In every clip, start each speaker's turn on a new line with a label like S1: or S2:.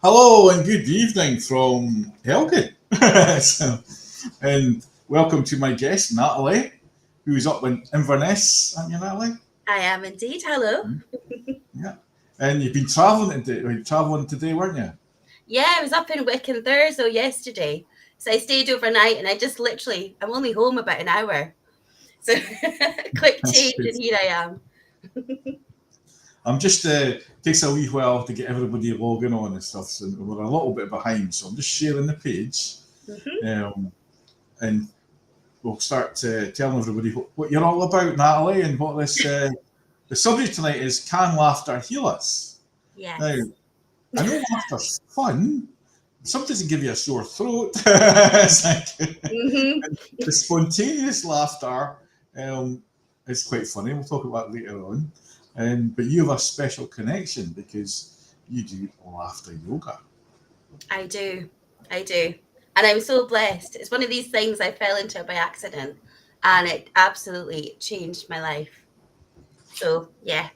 S1: Hello and good evening from Helgate. So, and welcome to my guest, Natalie, who's up in Inverness, aren't you, Natalie?
S2: I am indeed. Hello.
S1: Yeah. And you've been travelling today, weren't you?
S2: Yeah, I was up in Wicken Thursday yesterday. So I stayed overnight and I'm only home about an hour. So quick
S1: That's
S2: change
S1: good.
S2: and here I am.
S1: I'm just takes a wee while to get everybody logging on and stuff, so we're a little bit behind. So I'm just sharing the page,
S2: Hmm.
S1: um, and we'll start telling everybody what you're all about, Natalie, and what this the subject tonight is: can laughter heal us? Now,
S2: Yes.
S1: I know laughter's fun. Sometimes it give you a sore throat. It's like,
S2: Hmm.
S1: the spontaneous laughter um, is quite funny. We'll talk about that later on. But you have a special connection because you do laughter yoga.
S2: I do. I do. And I'm so blessed. It's one of these things I fell into by accident and it absolutely changed my life. So, yeah.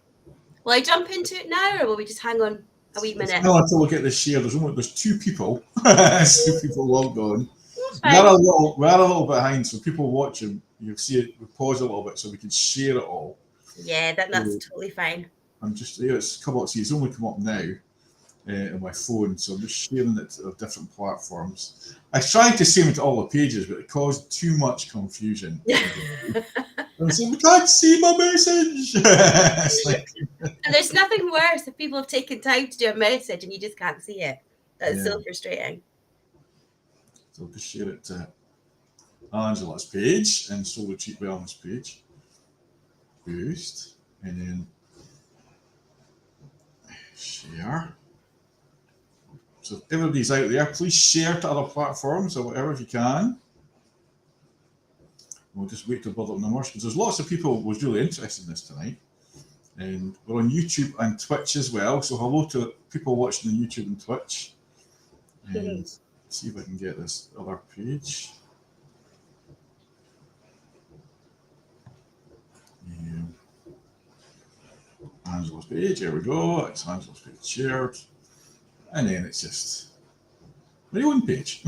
S2: Will I jump into it now or will we just hang on a wee
S1: It's
S2: minute?
S1: not until we get this shared. There's two people. There's two people logged on.
S2: That's
S1: We are
S2: fine.
S1: a little behind, so people watching, you'll see it. We pause a little bit so we can share it all.
S2: Yeah, that's
S1: So
S2: totally fine.
S1: I'm just there. It's come up. See, it's only come up now. On my phone, so I'm just sharing it to different platforms. I tried to save it to all the pages, but it caused too much confusion. I was saying, we can't see my message. It's like,
S2: And there's nothing worse if people have taken time to do a message and you just can't see it. That's
S1: yeah,
S2: so frustrating.
S1: so I'll just share it to Angela's page and Solar Cheap Wellness page. Boost. And then share. So if everybody's out there, please share to other platforms or whatever if you can. We'll just wait to build up numbers because there's lots of people who was really interested in this tonight. And we're on YouTube and Twitch as well. So hello to people watching on YouTube and Twitch. And see if I can get this other page. Um, Angela's page. Here we go. It's Angela's page shared. And then it's just my own page.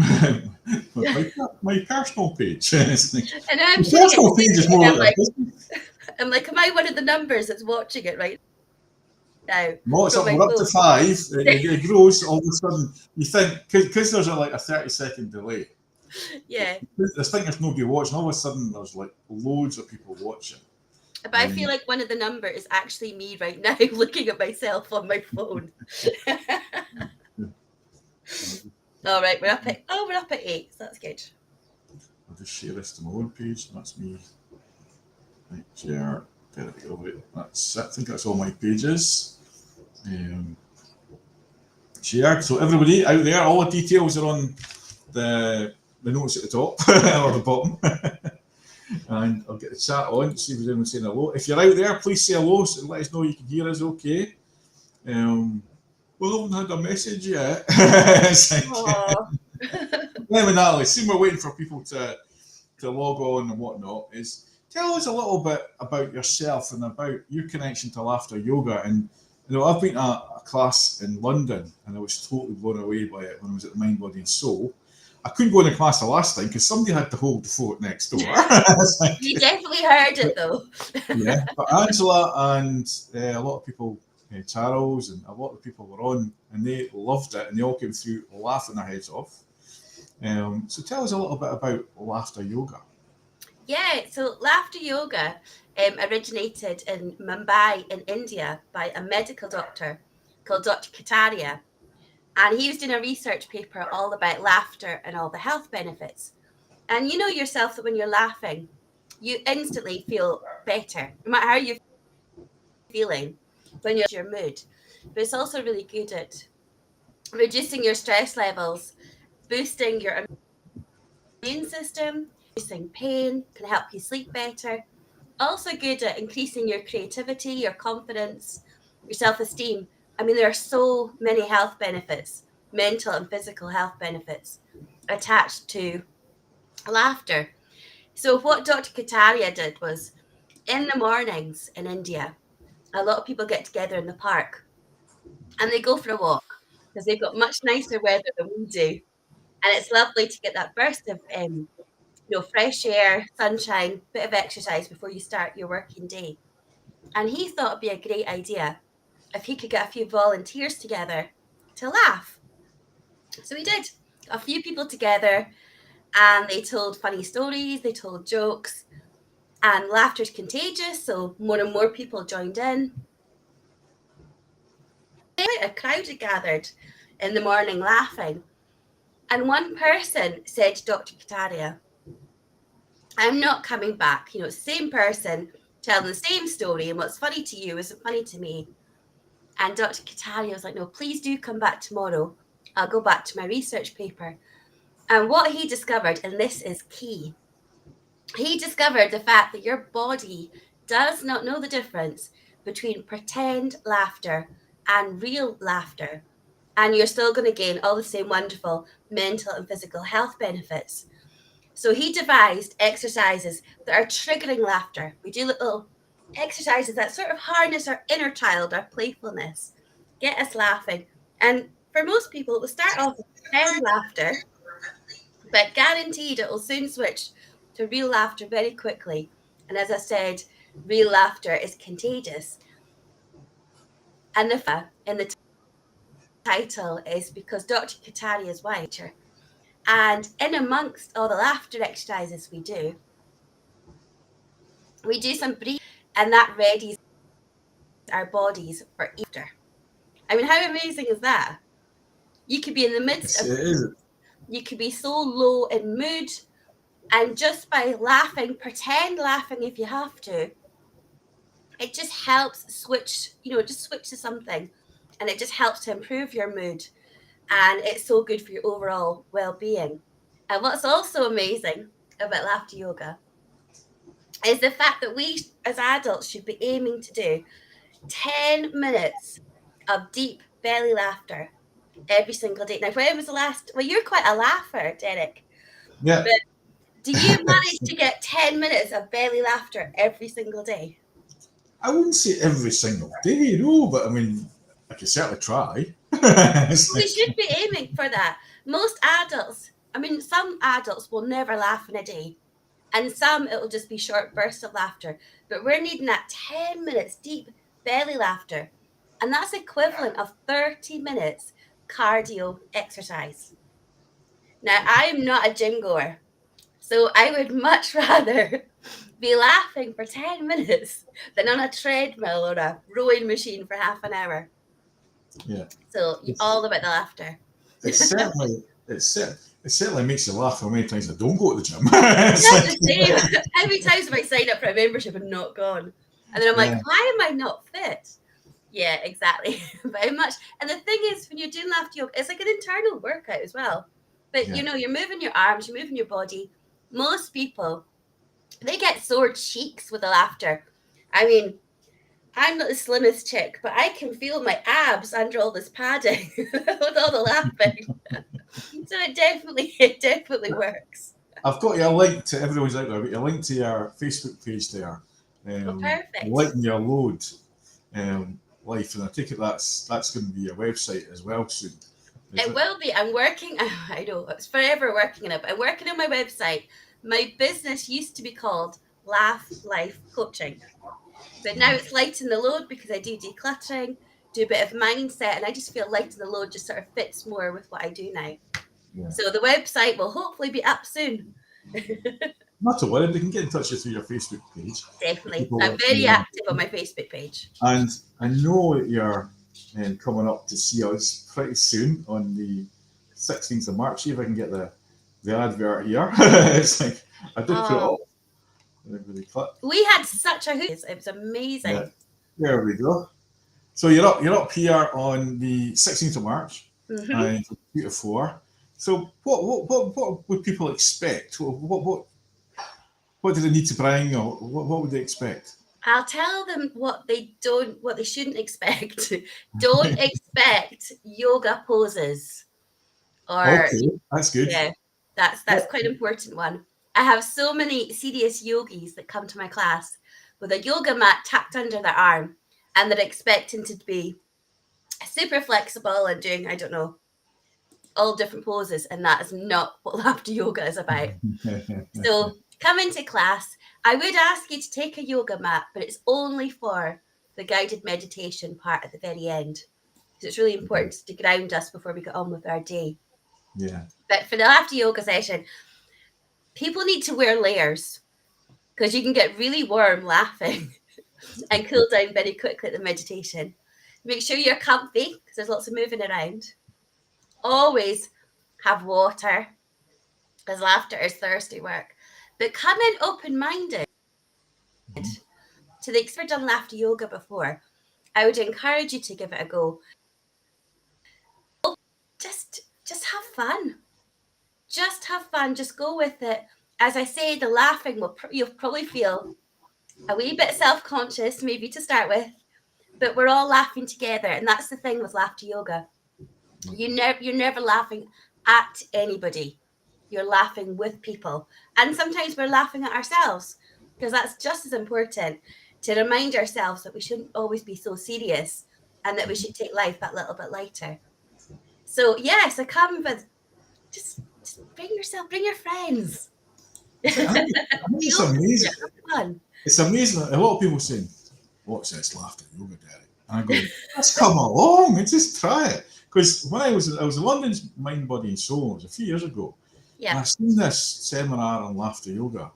S1: my personal page. It's like,
S2: And I'm
S1: my
S2: sharing it
S1: personal
S2: to
S1: page is
S2: you, and
S1: more like a business.
S2: I'm like, am I one of the numbers that's watching it right now
S1: No, it's
S2: from
S1: up,
S2: my
S1: we're up to
S2: phone?
S1: 5. It grows all of a sudden. You think, because there's like a 30-second delay,
S2: Yeah,
S1: I think there's nobody watching. All of a sudden, there's like loads of people watching.
S2: but I feel
S1: And
S2: like one of the number is actually me right now looking at myself on my phone. All right, we're up at 8, so that's good.
S1: I'll just share this to my own page. That's me. Right, share. There we go. Wait, that's it. I think that's all my pages. Um, shared. So everybody out there, all the details are on the notes at the top or the bottom. And I'll get the chat on, see if there's anyone saying hello. If you're out there, please say hello and let us know you can hear us okay. Um, we haven't had a message yet. It's like,
S2: Oh,
S1: anyway, Natalie, seeing we're waiting for people to log on and whatnot, is tell us a little bit about yourself and about your connection to laughter yoga. And I've been at a class in London and I was totally blown away by it when I was at the Mind, Body and Soul. I couldn't go in the class the last time because somebody had to hold the fort next door. It's
S2: you
S1: like,
S2: definitely heard it though.
S1: yeah, but Angela and a lot of people, Charles and a lot of people were on and they loved it and they all came through laughing their heads off. So tell us a little bit about laughter yoga.
S2: Yeah, so laughter yoga originated in Mumbai in India by a medical doctor called Dr. Kataria. And he was doing a research paper all about laughter and all the health benefits. And you know yourself that when you're laughing, you instantly feel better, no matter how you're feeling when you're your mood. But it's also really good at reducing your stress levels, boosting your immune system, reducing pain, can help you sleep better. Also good at increasing your creativity, your confidence, your self-esteem. I mean, there are so many health benefits, mental and physical health benefits attached to laughter. So what Dr. Kataria did was in the mornings in India, a lot of people get together in the park and they go for a walk. because they've got much nicer weather than we do. And it's lovely to get that burst of fresh air, sunshine, bit of exercise before you start your working day. And he thought it'd be a great idea if he could get a few volunteers together to laugh. So we did. A few people together, and they told funny stories, they told jokes, and laughter's contagious, so more and more people joined in. A crowd had gathered in the morning laughing, and one person said to Dr. Kataria, I'm not coming back. Same person telling the same story, and what's funny to you isn't funny to me. And Dr. Kataria was like, no, please do come back tomorrow. I'll go back to my research paper. And what he discovered, and this is key, he discovered the fact that your body does not know the difference between pretend laughter and real laughter. And you're still going to gain all the same wonderful mental and physical health benefits. So he devised exercises that are triggering laughter. We do little exercises that sort of harness our inner child, our playfulness, get us laughing. And for most people, it will start off with pretend laughter, but guaranteed it will soon switch to real laughter very quickly. And as I said, real laughter is contagious. And the title is because Dr. Kataria is white. And in amongst all the laughter exercises we do some breathing, and that readies our bodies for after. I mean, how amazing is that? You could be in the midst of, you could be so low in mood, and just by laughing, pretend laughing if you have to, it just helps switch, just switch to something, and it just helps to improve your mood, and it's so good for your overall well-being. And what's also amazing about laughter yoga is the fact that we as adults should be aiming to do 10 minutes of deep belly laughter every single day. Now, when was the last? Well, you're quite a laugher, Derek.
S1: Yeah.
S2: But do you manage to get 10 minutes of belly laughter every single day?
S1: I wouldn't say every single day, but I mean, I can certainly try.
S2: We should be aiming for that. Most adults, some adults will never laugh in a day, and some it'll just be short bursts of laughter. But we're needing that 10 minutes deep belly laughter, and that's equivalent of 30 minutes cardio exercise. Now, I'm not a gym goer, so I would much rather be laughing for 10 minutes than on a treadmill or a rowing machine for half an hour.
S1: Yeah.
S2: So all about the laughter.
S1: It certainly makes you laugh how many times I don't go to the gym.
S2: That's the same. How many times have I signed up for a membership and not gone? And then I'm like, why am I not fit? Yeah, exactly. Very much. And the thing is, when you're doing laughter yoga, it's like an internal workout as well. But you're moving your arms, you're moving your body. Most people, they get sore cheeks with the laughter. I mean, I'm not the slimmest chick, but I can feel my abs under all this padding with all the laughing. So it definitely works.
S1: I've got you a link to everyone's out there. I've got you a link to your Facebook page there.
S2: Perfect.
S1: Lighten your load life, and I take it that's going to be a website as well soon.
S2: It will be. I'm working. I know it's forever working on it. But I'm working on my website. My business used to be called Laugh Life Coaching, but now it's lighten the load because I do decluttering, do a bit of mindset, and I just feel lighten the load just sort of fits more with what I do now. Yeah. So the website will hopefully be up soon.
S1: Not to worry, they can get in touch with you through your Facebook page.
S2: Definitely. I'm very active on my Facebook page.
S1: And I know that you're coming up to see us pretty soon on the 16th of March. See if I can get the advert here. It's like, I did put it up.
S2: We had such a hoot. It was amazing. Yeah.
S1: There we go. So you're up here on the 16th of March, and 2 to 4. So what would people expect? What do they need to bring, or what would they expect?
S2: I'll tell them what they shouldn't expect. Don't expect yoga poses. Or
S1: okay, that's good.
S2: Yeah, that's quite an important one. I have so many serious yogis that come to my class with a yoga mat tucked under their arm, and they're expecting to be super flexible and doing, I don't know, all different poses, and that is not what laughter yoga is about. So come into class. I would ask you to take a yoga mat, but it's only for the guided meditation part at the very end. Because it's really important to ground us before we get on with our day.
S1: Yeah.
S2: But for the laughter yoga session, people need to wear layers because you can get really warm laughing and cool down very quickly at the meditation. Make sure you're comfy because there's lots of moving around. Always have water, because laughter is thirsty work. But come in open-minded to the expert done laughter yoga before. I would encourage you to give it a go. Just have fun. Just have fun. Just go with it. As I say, the laughing you'll probably feel a wee bit self-conscious, maybe to start with, but we're all laughing together, and that's the thing with laughter yoga. You're never laughing at anybody. You're laughing with people, and sometimes we're laughing at ourselves, because that's just as important, to remind ourselves that we shouldn't always be so serious and that we should take life that little bit lighter. So yes, I come with just bring your friends.
S1: I think it's amazing.
S2: Fun.
S1: It's amazing. A lot of people saying, "What's this laughter yoga, Derek?" And I go, "Let's come along and just try it." Because when I was in London's Mind, Body and Soul, it was a few years ago, and I seen this seminar on laughter yoga,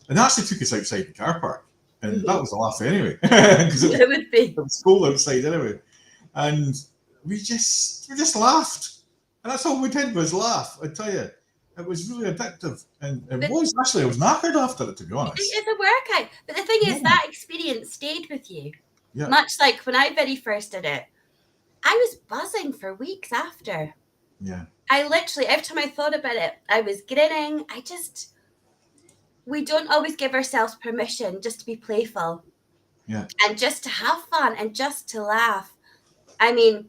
S1: and they actually took us outside the car park, and that was a laugh anyway, because it was cold outside anyway, and we just laughed, and that's all we did was laugh. I tell you. It was really addictive, and I was knackered after it, to be honest.
S2: It's a workout, but the thing is, that experience stayed with you. Yeah. Much like when I very first did it, I was buzzing for weeks after.
S1: Yeah.
S2: I literally, every time I thought about it, I was grinning. We don't always give ourselves permission just to be playful.
S1: Yeah.
S2: And just to have fun and just to laugh. I mean,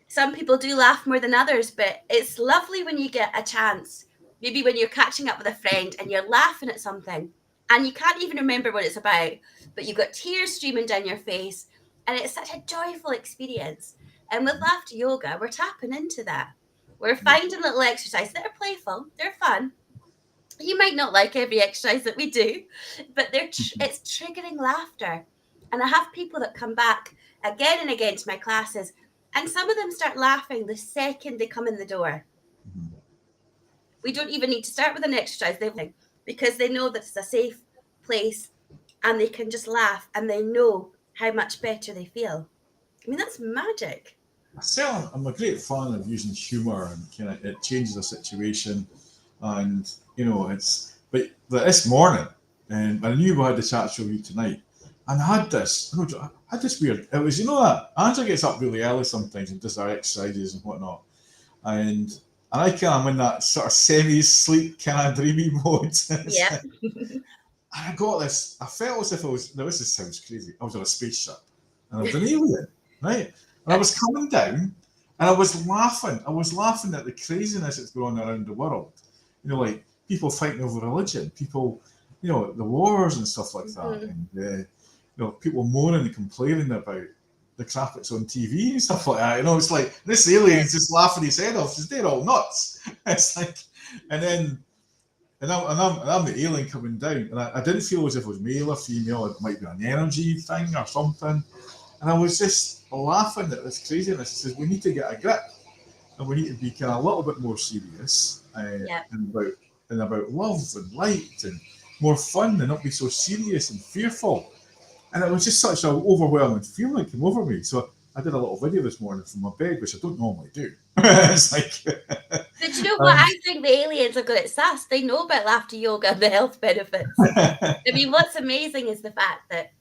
S2: some people do laugh more than others, but it's lovely when you get a chance. Maybe when you're catching up with a friend and you're laughing at something and you can't even remember what it's about, but you've got tears streaming down your face and it's such a joyful experience. And with laughter yoga, we're tapping into that. We're finding little exercises that are playful, they're fun. You might not like every exercise that we do, but it's triggering laughter. And I have people that come back again and again to my classes, and some of them start laughing the second they come in the door. Mm-hmm. We don't even need to start with an exercise, because they know that it's a safe place and they can just laugh and they know how much better they feel. I mean, that's magic.
S1: I'm a great fan of using humour, and it changes a situation. And but this morning, and I knew we had the chat show you tonight, and I had this weird. It was that Angela gets up really early sometimes and does her exercises and whatnot, and I am in that sort of semi-sleep kind of dreamy mode.
S2: Yeah.
S1: And I got this. I felt as if I was. Now this sounds crazy. I was on a spaceship, and I was an alien, right? And I was coming down, and I was laughing. I was laughing at the craziness that's going on around the world. Like people fighting over religion, people, the wars and stuff like that, and people moaning and complaining about the crap that's on TV and stuff like that. It's like this alien's just laughing his head off. They're all nuts. It's like, and I'm the alien coming down, and I didn't feel as if it was male or female. It might be an energy thing or something. And I was just laughing at this craziness. It says we need to get a grip, and we need to be kind of a little bit more serious, and about love and light and more fun, and not be so serious and fearful. And it was just such an overwhelming feeling came over me. So I did a little video this morning from my bed, which I don't normally do. It's like,
S2: but you know what? I think the aliens are good at SAS. They know about laughter yoga and the health benefits. I mean, what's amazing is the fact that,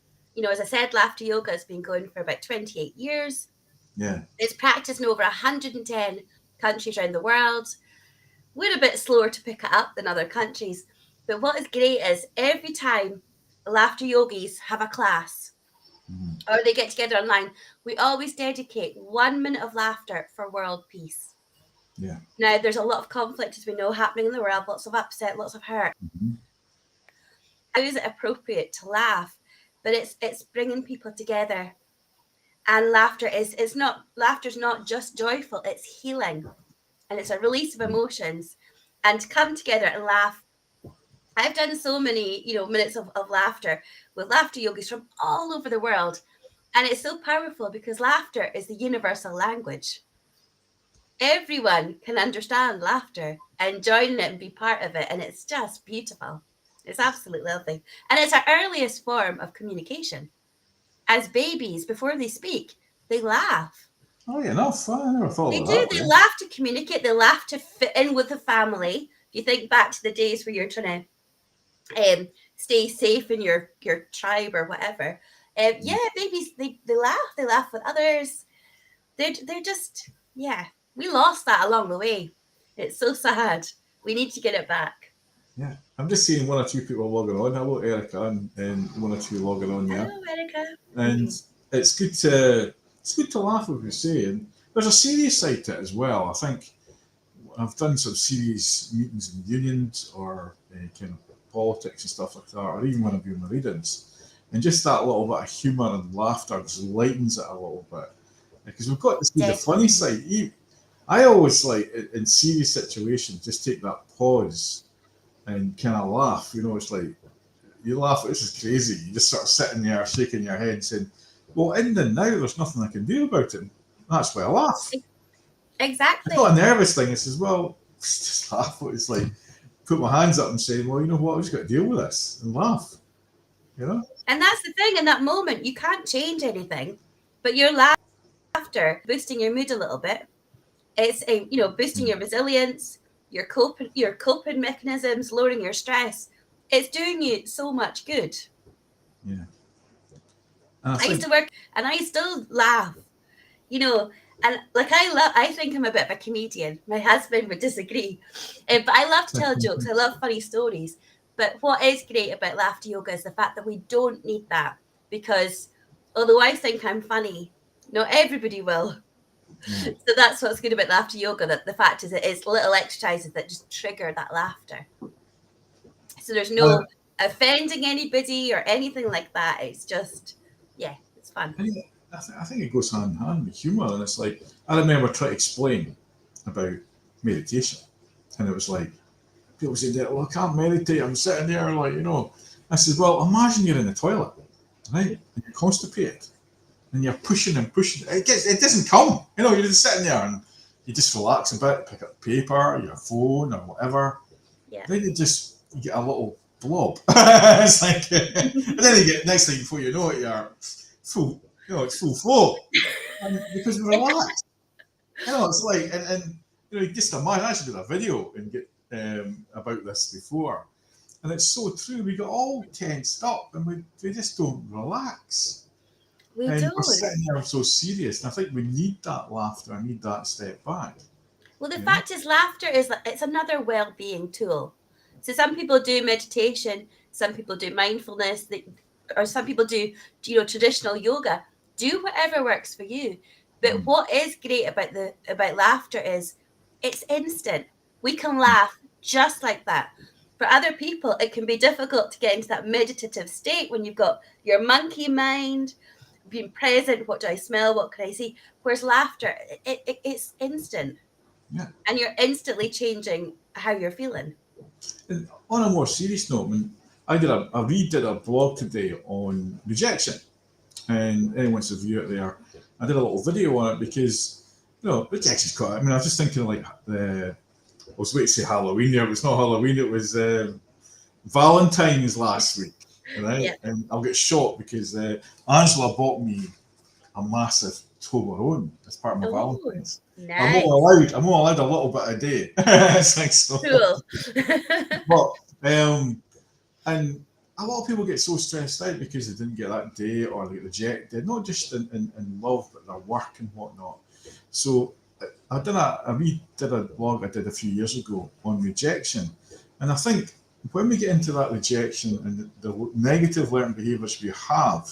S2: as I said, laughter yoga has been going for about 28 years.
S1: Yeah.
S2: It's practiced in over 110 countries around the world. We're a bit slower to pick it up than other countries. But what is great is every time laughter yogis have a class or they get together online, we always dedicate 1 minute of laughter for world peace.
S1: Yeah.
S2: Now, there's a lot of conflict, as we know, happening in the world, lots of upset, lots of hurt. How is it appropriate to laugh? But it's bringing people together. And laughter's not just joyful, it's healing. And it's a release of emotions. And to come together and laugh. I've done so many, minutes of laughter with laughter yogis from all over the world. And it's so powerful because laughter is the universal language. Everyone can understand laughter and join it and be part of it. And it's just beautiful. It's absolutely lovely. And it's our earliest form of communication. As babies, before they speak, they laugh.
S1: Oh, yeah, no, I never thought
S2: They
S1: of
S2: do.
S1: that
S2: They
S1: way.
S2: laugh to communicate. They laugh to fit in with the family. If you think back to the days where you're trying to stay safe in your tribe or whatever. Yeah, babies, they laugh. They laugh with others. They're just, yeah. We lost that along the way. It's so sad. We need to get it back.
S1: Yeah, I'm just seeing one or two people logging on. Hello, Erica, and one or two logging on there.
S2: Hello, Erica.
S1: And it's good to laugh with you say. And there's a serious side to it as well. I think I've done some serious meetings in unions or kind of politics and stuff like that, or even when I'm doing my readings. And just that little bit of humour and laughter just lightens it a little bit. Because we've got to see the funny side. I always like, in serious situations, just take that pause and kind of laugh. It's like, you laugh, this is crazy. You just sort of sitting there shaking your head saying, well, in the now, there's nothing I can do about it. That's why I laugh.
S2: Exactly.
S1: It's not a nervous thing. It's as well, just laugh. It's like, put my hands up and say, well, you know what, I've just got to deal with this and laugh.
S2: And that's the thing, in that moment, you can't change anything, but your laughter, boosting your mood a little bit. It's boosting your resilience, your coping mechanisms, lowering your stress. It's doing you so much good.
S1: Yeah.
S2: I used to work and I still laugh, and like I think I'm a bit of a comedian. My husband would disagree, but I love to tell jokes. I love funny stories. But what is great about laughter yoga is the fact that we don't need that, because although I think I'm funny, not everybody will. So that's what's good about laughter yoga, that the fact is it's little exercises that just trigger that laughter. So there's no offending anybody or anything like that. It's just, it's fun.
S1: I think it goes hand in hand with humour. And it's like, I remember trying to explain about meditation. And it was like, people said, well, I can't meditate. I'm sitting there like, I said, well, imagine you're in the toilet, right? And you're constipated. And you're pushing and pushing. It doesn't come. You're just sitting there and you just relax a bit, pick up paper, your phone or whatever.
S2: Yeah.
S1: Then you get a little blob. It's like, and then you get, next thing before you know it, you're full, it's full flow. And because we're relaxed. It's like, and you just imagine, I actually did a video and get about this before. And it's so true. We got all tensed up and we just don't relax. We're sitting there so serious, and I think we need that laughter. I need that step back.
S2: Well, the fact is, laughter it's another well-being tool. So some people do meditation, some people do mindfulness, or some people do traditional yoga. Do whatever works for you. But what is great about laughter is it's instant. We can laugh just like that. For other people, it can be difficult to get into that meditative state when you've got your monkey mind, being present. What do I smell? What can I see? Whereas laughter, it's instant.
S1: Yeah.
S2: And you're instantly changing how you're feeling.
S1: And on a more serious note, I redid a blog today on rejection, and anyone to view it there. I did a little video on it because rejection's quite. I was just thinking like I was waiting to say Halloween there, but it's not Halloween. It was Valentine's last week, right? Yeah. And I'll get shot because Angela bought me a massive Toblerone as part of my Valentine's. Nice. I'm only allowed a little bit a day. It's like so.
S2: Cool.
S1: But and a lot of people get so stressed out because they didn't get that day or they get rejected, not just in love, but their work and whatnot. So I redid a blog I did a few years ago on rejection, and I think when we get into that rejection and the negative learning behaviours we have,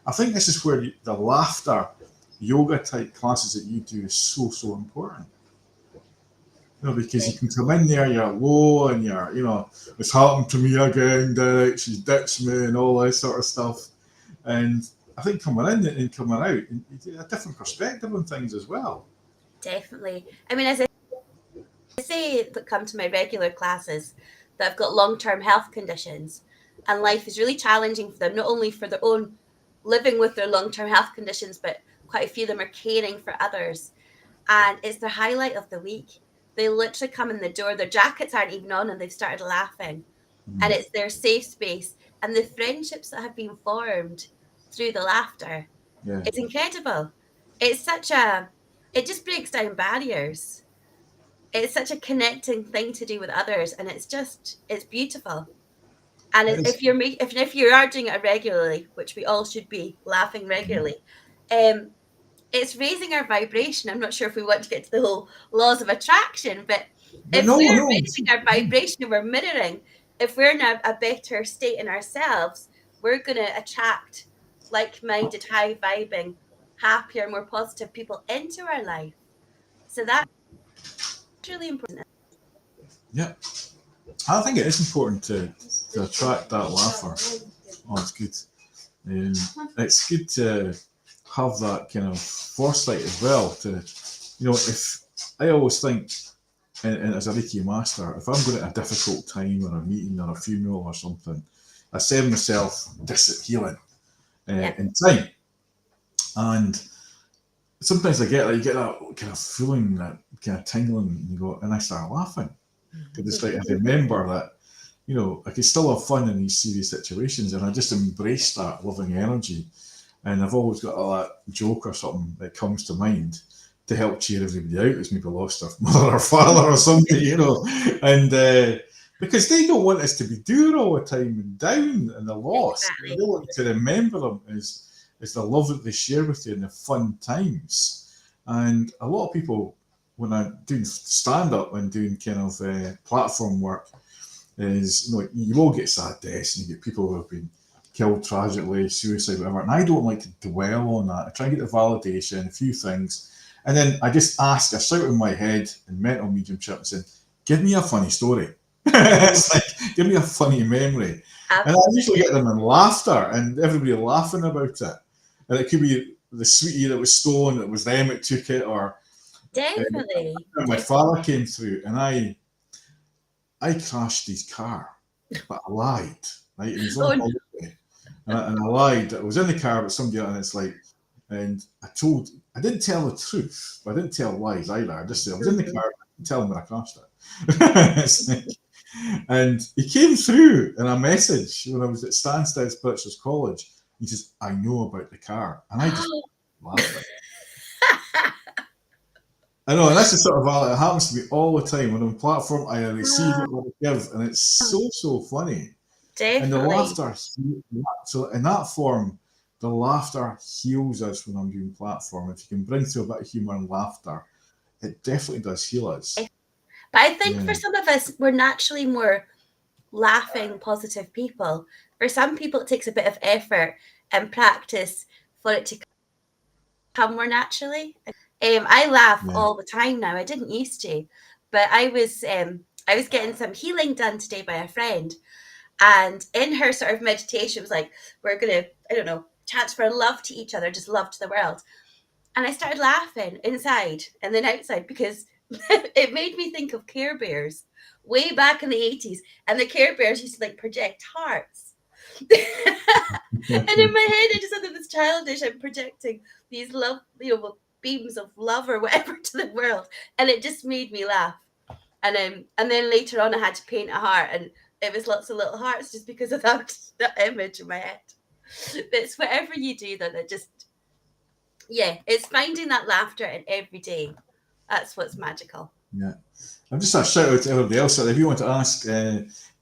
S1: I think this is where the laughter yoga type classes that you do is so important. Because you can come in there, you're low and you're, it's happened to me again, Derek, she's ditched me and all that sort of stuff. And I think coming in and coming out, you get a different perspective on things as well.
S2: Definitely. I mean, as I say, that come to my regular classes that have got long-term health conditions, and life is really challenging for them, not only for their own living with their long-term health conditions, but quite a few of them are caring for others. And it's their highlight of the week. They literally come in the door, their jackets aren't even on, and they've started laughing. And it's their safe space. And the friendships that have been formed through the laughter,
S1: Yeah.
S2: it's incredible. It just breaks down barriers. It's such a connecting thing to do with others, and it's beautiful. And if you are doing it regularly, which we all should be laughing regularly, um, it's raising our vibration. I'm not sure if we want to get to the whole laws of attraction, but
S1: But
S2: if
S1: no,
S2: we're
S1: no.
S2: raising our vibration and we're mirroring, if we're in a better state in ourselves, we're going to attract like-minded, high-vibing, happier, more positive people into our life. So that's really important.
S1: Yeah. I think it is important to attract that laugher. Oh, it's good. It's good to have that kind of foresight as well. If I always think, and as a Reiki master, if I'm going to a difficult time or a meeting or a funeral or something, I send myself this healing in time. And sometimes you get that kind of feeling, that kind of tingling, and you go, and I start laughing. Because it's like I remember that, I can still have fun in these serious situations, and I just embrace that loving energy. And I've always got that joke or something that comes to mind to help cheer everybody out who's maybe lost their mother or father or something, and because they don't want us to be doing all the time and down and the loss.
S2: Exactly.
S1: They want to remember them as the love that they share with you and the fun times. And a lot of people, when I'm doing stand-up and doing kind of platform work, is you will get sad deaths and you get people who have been killed tragically, suicide, whatever. And I don't like to dwell on that. I try and get the validation, a few things. And then I just I shout in my head in mental mediumship and say, give me a funny story. It's like, give me a funny memory.
S2: Absolutely.
S1: And I usually get them in laughter and everybody laughing about it. And it could be the sweetie that was stolen, it was them that took it, or
S2: Definitely.
S1: my father came through and I crashed his car, but I lied. Right? It was on holiday. And I lied. I was in the car with somebody else, and it's like, and I didn't tell the truth, but I didn't tell lies either. I just said I was in the car, I didn't tell him when I crashed it. And he came through in a message when I was at Stansted Spiritual College. He says, I know about the car. And I just laughed. I know, and that's the sort of it happens to me all the time. When I'm on platform, I receive it what I give, and it's so funny.
S2: Definitely.
S1: And the laughter, so in that form, the laughter heals us when I'm doing platform. If you can bring through a bit of humour and laughter, it definitely does heal us.
S2: But I think for some of us, we're naturally more laughing, positive people. For some people, it takes a bit of effort and practice for it to come more naturally. I laugh all the time now. I didn't used to, but I was getting some healing done today by a friend, and in her sort of meditation, it was like, we're gonna, I don't know, transfer love to each other, just love to the world. And I started laughing inside and then outside because it made me think of Care Bears way back in the 80s, and the Care Bears used to project hearts. And in my head, I just thought it was childish. I'm projecting these love, beams of love or whatever to the world, and it just made me laugh. And then later on, I had to paint a heart, and it was lots of little hearts just because of that image in my head. But it's whatever you do that just, it's finding that laughter in every day. That's what's magical.
S1: Yeah. I'm just a shout out to everybody else. If you want to ask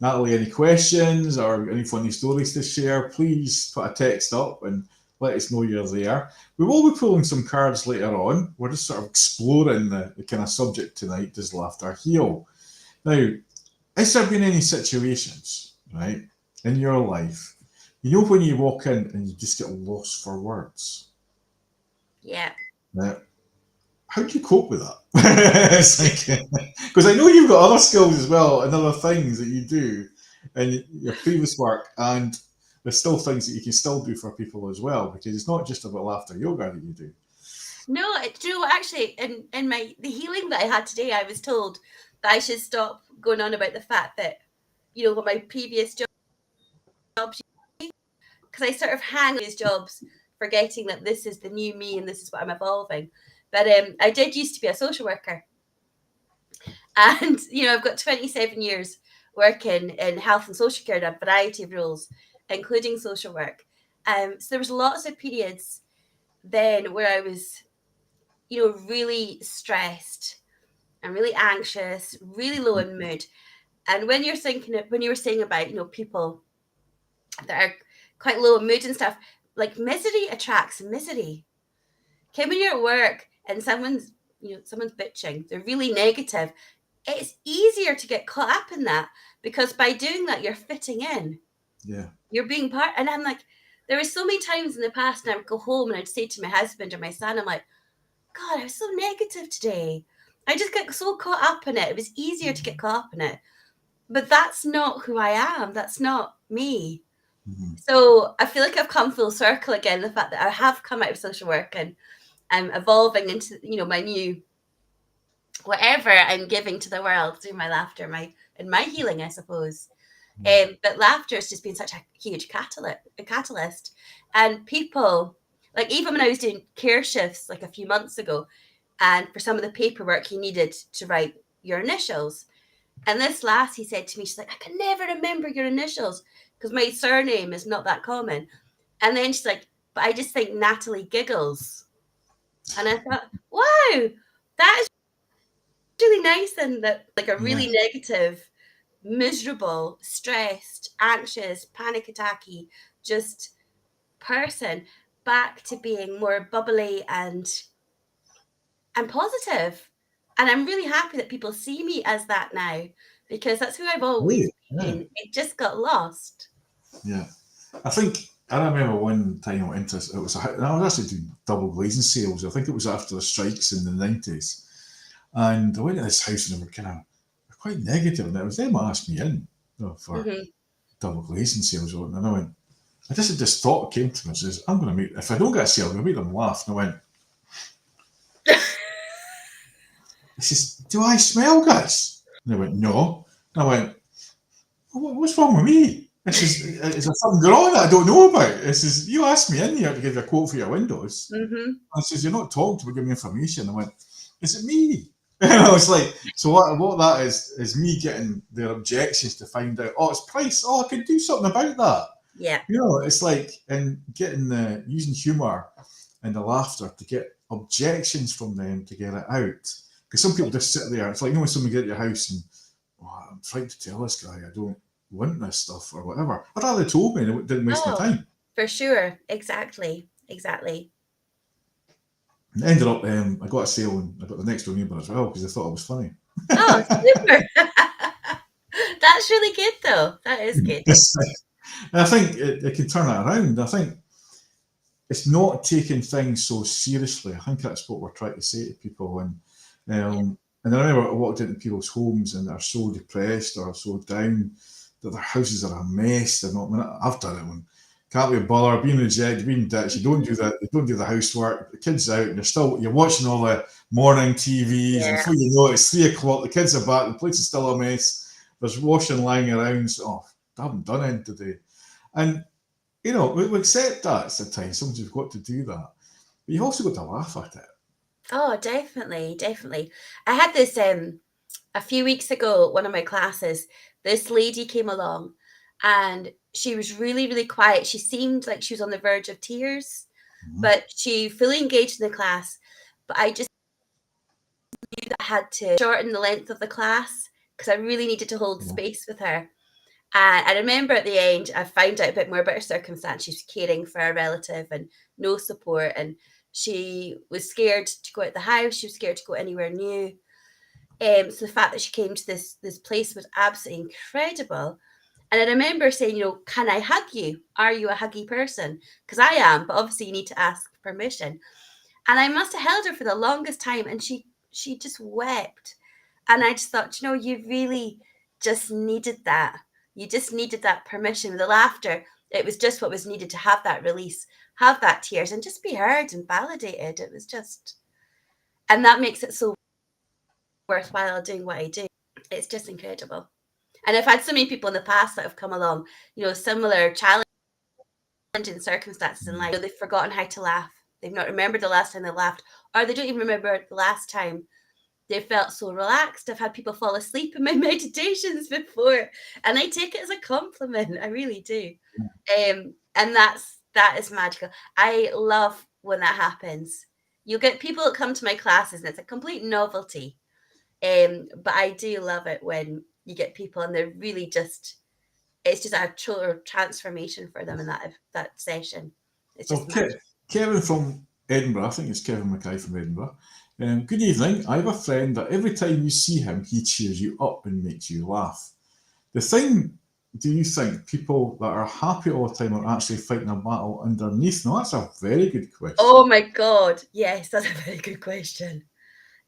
S1: Natalie any questions or any funny stories to share, please put a text up and let us know you're there. We will be pulling some cards later on. We're just sort of exploring the kind of subject tonight, does laughter heal? Now, has there been any situations, right, in your life, when you walk in and you just get lost for words?
S2: Yeah.
S1: How do you cope with that? Because I know you've got other skills as well and other things that you do in your previous work, and there's still things that you can still do for people as well, because it's not just about laughter yoga that you do.
S2: No, do you know what, actually, in the healing that I had today, I was told that I should stop going on about the fact that, you know, my previous jobs, because I sort of hang on these jobs, forgetting that this is the new me and this is what I'm evolving. But I did used to be a social worker, and you know, I've got 27 years working in health and social care in a variety of roles, including social work. So there was lots of periods then where I was, you know, really stressed and really anxious, really low in mood. And when you're thinking, when you were saying about, you know, people that are quite low in mood and stuff, like misery attracts misery. Okay, when you're at work and someone's, you know, someone's bitching, they're really negative, it's easier to get caught up in that, because by doing that, you're fitting in.
S1: Yeah.
S2: You're being part. And I'm like, there were so many times in the past, and I would go home and I'd say to my husband or my son, I'm like, God, I was so negative today. I just get so caught up in it. It was easier to get caught up in it. But that's not who I am. That's not me.
S1: Mm-hmm.
S2: So I feel like I've come full circle again. The fact that I have come out of social work and I'm evolving into, you know, my new whatever I'm giving to the world through my laughter, my healing, I suppose. But laughter has just been such a huge catalyst. And people, like even when I was doing care shifts like a few months ago, and for some of the paperwork you needed to write your initials. And this lassie said to me, she's like, I can never remember your initials because my surname is not that common. And then she's like, but I just think Natalie giggles. And I thought, wow, that is really nice. And that, like, a really negative, miserable, stressed, anxious, panic attacky, just person back to being more bubbly and positive. And I'm really happy that people see me as that now, because that's who I've always been. It just got lost.
S1: Yeah. I remember one time I went into, I was actually doing double glazing sales. I think it was after the strikes in the 90s. And I went to this house and they were quite negative. And it was them that asked me in, you know, for double glazing sales. And I went, I just had this thought came to me, says, I'm going to make, if I don't get a sale, I'm going to make them laugh. And I went, he says, do I smell, guys? And I went, no. And I went, what's wrong with me? This is there something going on that I don't know about? This is, you asked me in here to give you a quote for your windows. I says, you're not talking to me, give me information. I went, is it me? And I was like, so what that is me getting their objections to find out, oh, it's price. Oh, I can do something about that.
S2: Yeah.
S1: You know, it's like, and getting using humour and the laughter to get objections from them to get it out. Because some people just sit there. It's like, you know, when someone get at your house and, oh, I'm trying to tell this guy I don't want this stuff or whatever. I'd rather told me and it didn't waste my time.
S2: For sure. Exactly.
S1: It ended up, I got a sale and I got the next door neighbour as well because they thought it was funny.
S2: Oh, super. That's really good though. That is good.
S1: I think it can turn that around. I think it's not taking things so seriously. I think that's what we're trying to say to people. And I remember I walked into people's homes and they're so depressed or so down that their houses are a mess. They're not. I mean, I've done it when can't be bothered, being rejected, being ditched. You don't do that. You don't do the housework. The kids out, and you're watching all the morning TVs, and before you know it, it's 3:00. The kids are back. The place is still a mess. There's washing lying around. So, I haven't done anything today, and you know we accept that at times. Sometimes you've got to do that, but you've also got to laugh at it.
S2: Oh, definitely. I had this a few weeks ago, one of my classes, this lady came along and she was really, really quiet. She seemed like she was on the verge of tears, but she fully engaged in the class. But I just knew that I had to shorten the length of the class because I really needed to hold space with her. And I remember at the end, I found out a bit more about her circumstance. She was caring for a relative and no support. And she was scared to go out the house. She was scared to go anywhere new. So the fact that she came to this place was absolutely incredible. And I remember saying, you know, can I hug you? Are you a huggy person? Because I am, but obviously you need to ask permission. And I must have held her for the longest time, and she just wept. And I just thought, you know, you really just needed that. You just needed that permission. The laughter, It was just what was needed to have that release, have that tears, and just be heard and validated. It was just, and that makes it so worthwhile doing what I do. It's just incredible. And I've had so many people in the past that have come along, similar challenging circumstances in life. They've forgotten how to laugh. They've not remembered the last time they laughed, or they don't even remember the last time they felt so relaxed. I've had people fall asleep in my meditations before, and I take it as a compliment. I really do. And that is magical. I love when that happens. You get people that come to my classes, and it's a complete novelty. But I do love it when you get people and they're really just, it's just a total transformation for them in that session. It's just
S1: Kevin from Edinburgh, I think it's Kevin Mackay from Edinburgh. Good evening. I have a friend that every time you see him, he cheers you up and makes you laugh. Do you think people that are happy all the time are actually fighting a battle underneath? No, that's a very good question.
S2: Oh my God. Yes, that's a very good question.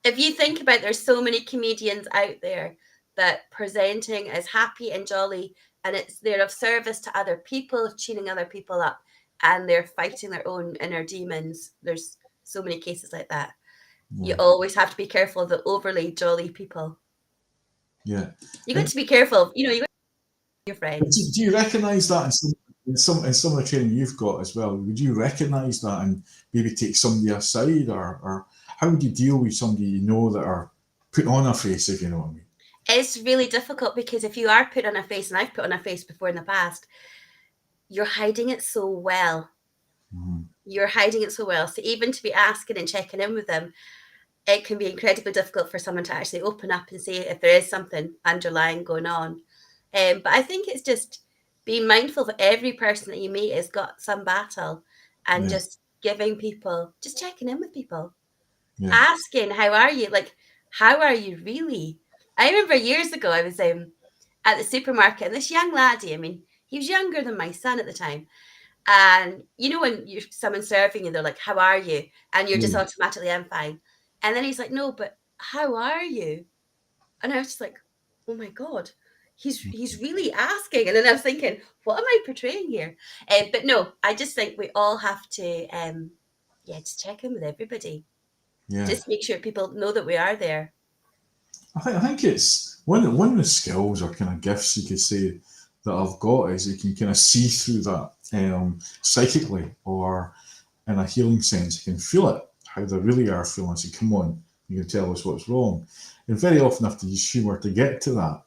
S2: If you think about, there's so many comedians out there that presenting as happy and jolly, and they're of service to other people, cheering other people up, and they're fighting their own inner demons. There's so many cases like that. You always have to be careful of the overly jolly people.
S1: Yeah.
S2: You got to be careful. You got your friends.
S1: Do you recognise that in some of the training you've got as well? Would you recognise that and maybe take somebody aside, or how would you deal with somebody that are putting on a face, if you know what I mean?
S2: It's really difficult, because if you are put on a face, and I've put on a face before in the past, you're hiding it so well. You're hiding it so well. So even to be asking and checking in with them, it can be incredibly difficult for someone to actually open up and say if there is something underlying going on. But I think it's just being mindful of every person that you meet has got some battle, and just giving people, just checking in with people, asking, how are you? Like, how are you really? I remember years ago, I was at the supermarket, and this young laddie, I mean, he was younger than my son at the time. And when you're someone serving you, they're like, how are you? And you're just automatically, I'm fine. And then he's like, no, but how are you? And I was just like, oh my God, he's really asking. And then I was thinking, what am I portraying here? But no, I just think we all have to, just check in with everybody.
S1: Yeah.
S2: Just make sure people know that we are there.
S1: I think it's one of the skills or kind of gifts you could say that I've got is you can kind of see through that psychically, or in a healing sense. You can feel it, how they really are feeling. So come on, you can tell us what's wrong. And very often have to use humour to get to that,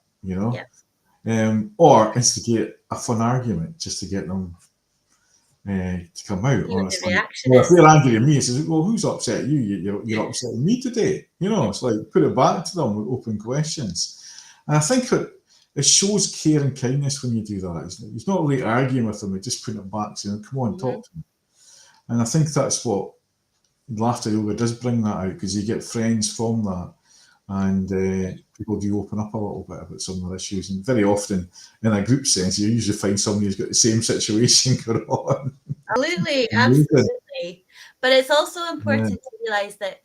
S1: or instigate a fun argument just to get them to come out. Or it's like, if they're angry at me, it says, well, who's upset you? You're upsetting me today. It's like, put it back to them with open questions. And I think it shows care and kindness when you do that. It's not really arguing with them, it's just putting it back, saying, come on, talk to me. And I think that's what laughter yoga does, bring that out, because you get friends from that, and people do open up a little bit about some of the issues. And very often, in a group sense, you usually find somebody who's got the same situation going on.
S2: Absolutely, absolutely. But it's also important to realise that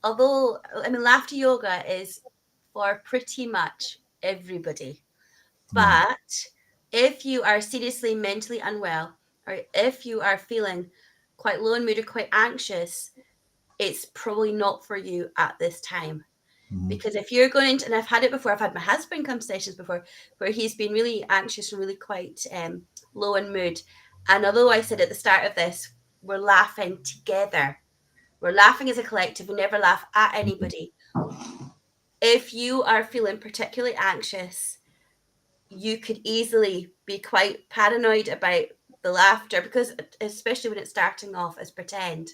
S2: although, laughter yoga is for pretty much everybody. But if you are seriously mentally unwell, or if you are feeling quite low in mood or quite anxious, it's probably not for you at this time. Because if you're going into, and I've had it before, I've had my husband come to sessions before where he's been really anxious and really quite low in mood. And although I said at the start of this, we're laughing together. We're laughing as a collective. We never laugh at anybody. If you are feeling particularly anxious, you could easily be quite paranoid about the laughter, because especially when it's starting off as pretend,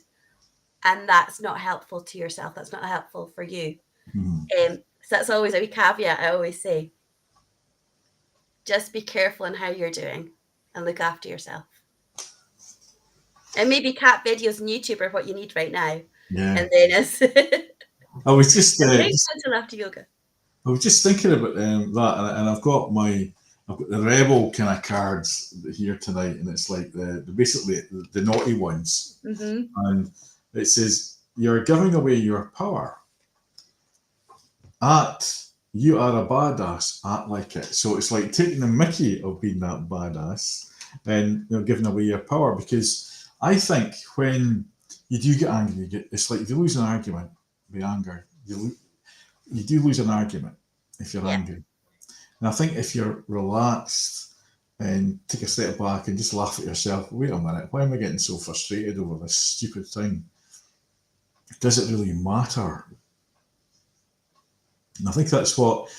S2: and that's not helpful to yourself. That's not helpful for you. So that's always a wee caveat I always say. Just be careful in how you're doing and look after yourself. And maybe cat videos on YouTube are what you need right now.
S1: Yeah.
S2: And then
S1: I was just
S2: laughter yoga.
S1: I was just thinking about that, and I've got the rebel kind of cards here tonight, and it's like basically the naughty ones, and it says, you're giving away your power. You are a badass, act like it. So it's like taking the mickey of being that badass, and giving away your power. Because I think when you do get angry, it's like if you lose an argument with anger, you do lose an argument if you're
S2: Yeah.
S1: angry. And I think if you're relaxed and take a step back and just laugh at yourself, wait a minute, why am I getting so frustrated over this stupid thing? Does it really matter? And I think that's what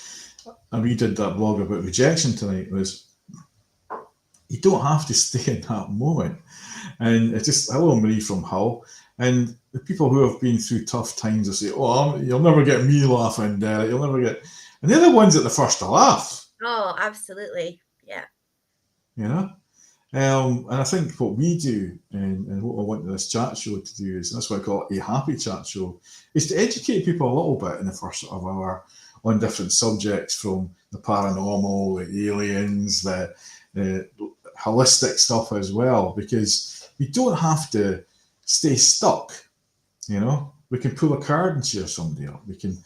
S1: I redid that blog about rejection tonight, was you don't have to stay in that moment. And it's just, hello, Marie from Hull. And the people who have been through tough times will say, oh, you'll never get me laughing, Derek. You'll never get. And they're the ones that are the first to laugh.
S2: Oh, absolutely. Yeah.
S1: You know? And I think what we do, and what I want this chat show to do is, and that's why I call it a happy chat show, is to educate people a little bit in the first sort of hour on different subjects, from the paranormal, the aliens, the holistic stuff as well, because we don't have to stay stuck. We can pull a card and cheer somebody up. We can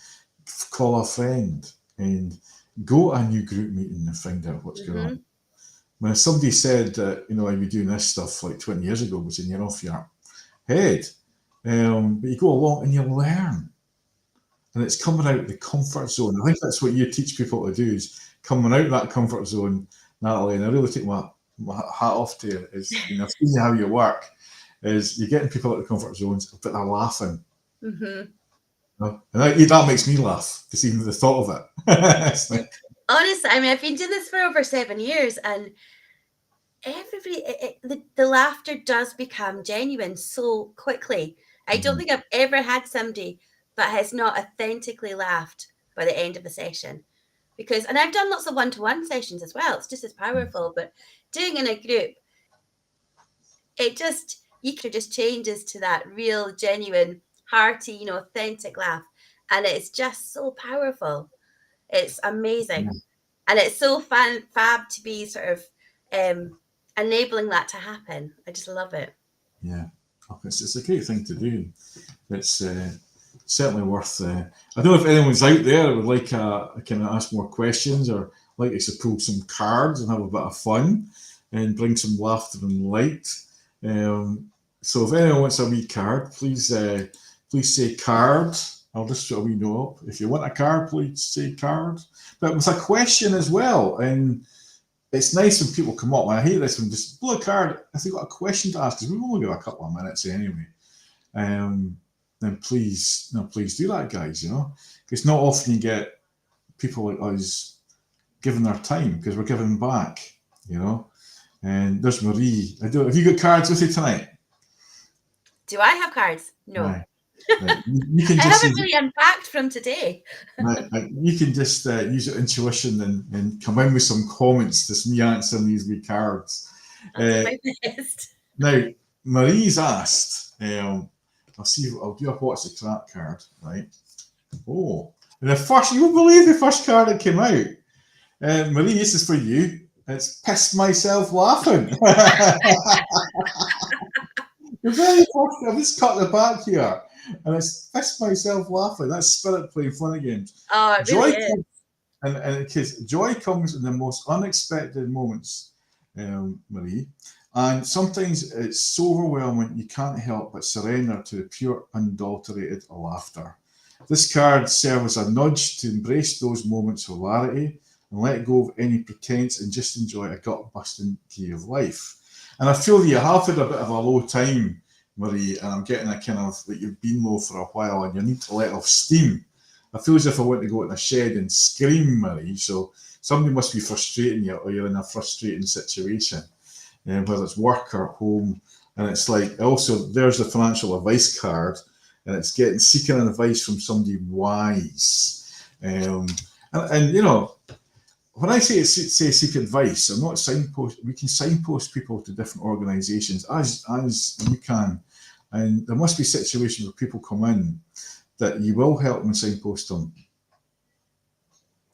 S1: call a friend and go to a new group meeting and find out what's going on. When somebody said that, I'd be doing this stuff like 20 years ago, was in you're off your head. But you go along and you learn. And it's coming out of the comfort zone. I think that's what you teach people to do, is coming out of that comfort zone, Natalie. And I really take my hat off to you, is, seeing how you work, is you're getting people out of the comfort zones, but they're laughing. And that makes me laugh, just even the thought of it.
S2: Honestly, I mean, I've been doing this for over 7 years, and everybody, the laughter does become genuine so quickly. I don't think I've ever had somebody that has not authentically laughed by the end of a session. And I've done lots of one-to-one sessions as well. It's just as powerful, but doing in a group, you can just changes to that real, genuine, hearty, authentic laugh. And it's just so powerful. It's amazing. And it's so fab to be sort of enabling that to happen. I just love it.
S1: Yeah, it's a great thing to do. It's certainly worth. I don't know if anyone's out there that would like can ask more questions, or like us to pull some cards and have a bit of fun and bring some laughter and light. So if anyone wants a wee card, please say card. I'll just put a wee note up. If you want a card, please say card. But with a question as well. And it's nice when people come up. And I hate this when just pull a card if they've got a question to ask, because we've only got a couple of minutes anyway. Then please do that, guys. Because not often you get people like us giving their time, because we're giving back. And there's Marie. Have you got cards with you tonight?
S2: Do I have cards? No.
S1: Right. You can
S2: I
S1: just
S2: haven't really unpacked from today.
S1: You can just use your intuition and come in with some comments. Just me answering these wee cards.
S2: I'll do my best.
S1: Now, Marie's asked. I'll do a what's the crap card, right? Oh, and you won't believe the first card that came out. Marie, this is for you. It's pissed myself laughing. The very first, I've just cut the back here, and it's pissed myself laughing. That's spirit playing funny games.
S2: Oh, it really is.
S1: And because joy comes in the most unexpected moments, Marie, and sometimes it's so overwhelming you can't help but surrender to the pure, unadulterated laughter. This card serves as a nudge to embrace those moments of hilarity and let go of any pretense and just enjoy a gut-busting key of life. And I feel that you have had a bit of a low time, Marie, and I'm getting a kind of that you've been low for a while and you need to let off steam. I feel as if I want to go in a shed and scream, Marie. So somebody must be frustrating you, or you're in a frustrating situation, whether it's work or home. And it's like, also, there's the financial advice card, and it's seeking advice from somebody wise. And when I say seek advice, I'm not signpost. We can signpost people to different organisations as you can, and there must be situations where people come in that you will help them signpost them.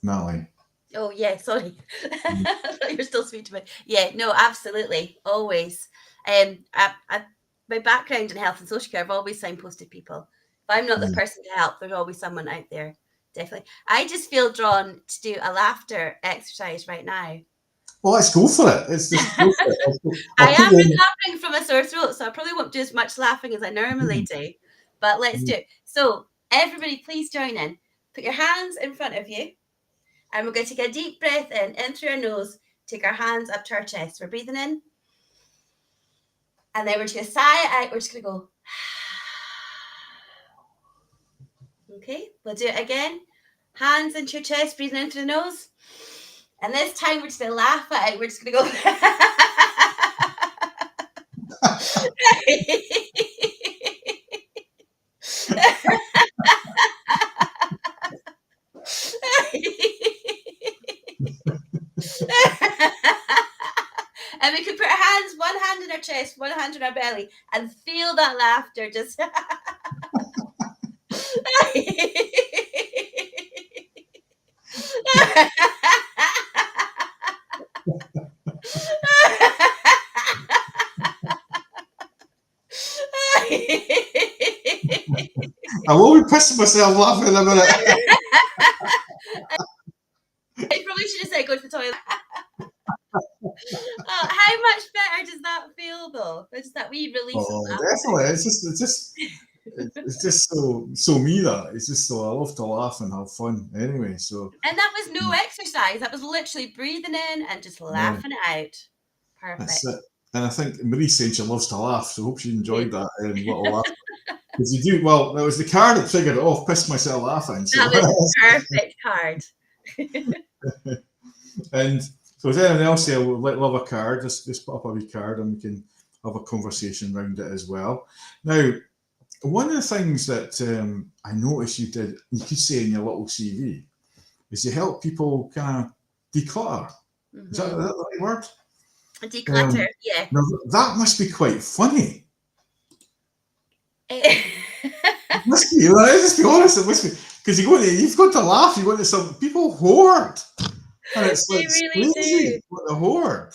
S1: Natalie.
S2: Oh yeah, sorry. I thought you were still speaking to me. Yeah, no, absolutely, always. My background in health and social care, I've always signposted people. If I'm not the person to help, there's always someone out there. Definitely. I just feel drawn to do a laughter exercise right now.
S1: Well, let's go for it. Let's just go for it.
S2: I
S1: I'll put
S2: am
S1: you in.
S2: recovering from a sore throat, so I probably won't do as much laughing as I normally do. But let's do it. So, everybody, please join in. Put your hands in front of you, and we're going to take a deep breath in through our nose. Take our hands up to our chest. We're breathing in, and then we're just going to sigh it out. We're just going to go. Okay, we'll do it again. Hands into your chest, breathing in through the nose. And this time we're just going to laugh it out. We're just going to go. And we could put our hands, one hand in our chest, one hand in our belly, and feel that laughter just.
S1: I will be pissing myself laughing in a minute.
S2: I probably should have said go to the toilet. Oh, how much better does that feel, though? It's that wee release of laughter.
S1: Definitely. It's just so me that it's just so I love to laugh and have fun anyway. So
S2: And that was no exercise. That was literally breathing in and just laughing it out. Perfect.
S1: That's it. And I think Marie said she loves to laugh, so I hope she enjoyed that little laugh. Because you do well. It was the card that triggered it off. Pissed myself laughing. So.
S2: That was a perfect card.
S1: And so, is anyone else here would love a card? Just put up a wee card, and we can have a conversation around it as well. Now, one of the things that I noticed you did, you could say in your little CV, is you help people kind of declutter. Is that the right word?
S2: Declutter, yeah.
S1: Now, that must be quite funny. It must be. Let's be honest. It must be because you've got to laugh. You go to some people hoard, and it's like
S2: really
S1: crazy.
S2: do.
S1: What the hoard.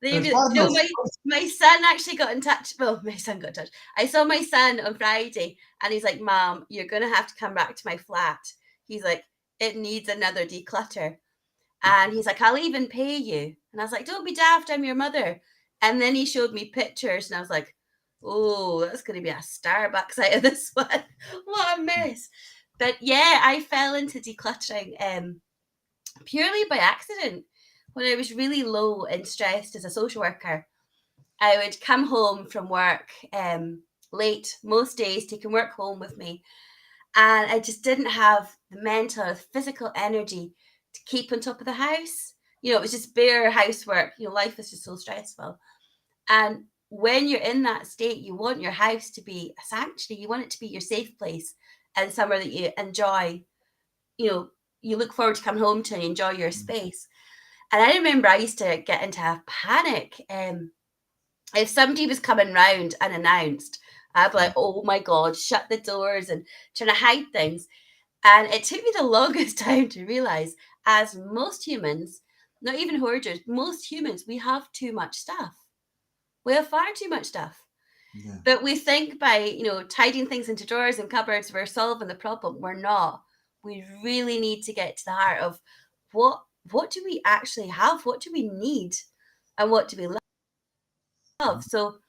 S2: My son actually got in touch. Well, my son got in touch. I saw my son on Friday, and he's like, "Mom, you're gonna have to come back to my flat." He's like, "It needs another declutter," and he's like, "I'll even pay you." And I was like, "Don't be daft. I'm your mother." And then he showed me pictures, and I was like, "Oh, that's going to be a Starbucks out of this one. What a mess." But yeah, I fell into decluttering purely by accident. When I was really low and stressed as a social worker, I would come home from work late most days, taking work home with me. And I just didn't have the mental or the physical energy to keep on top of the house. It was just bare housework. Life is just so stressful. And when you're in that state, you want your house to be a sanctuary. You want it to be your safe place and somewhere that you enjoy. You look forward to coming home to and enjoy your space. And I remember I used to get into a panic. If somebody was coming round unannounced, I'd be like, "Oh my God, shut the doors," and trying to hide things. And it took me the longest time to realize, as most humans, not even hoarders, most humans, we have too much stuff. We have far too much stuff.
S1: Yeah.
S2: But we think by, tidying things into drawers and cupboards, we're solving the problem. We're not. We really need to get to the heart of what do we actually have? What do we need? And what do we love? So,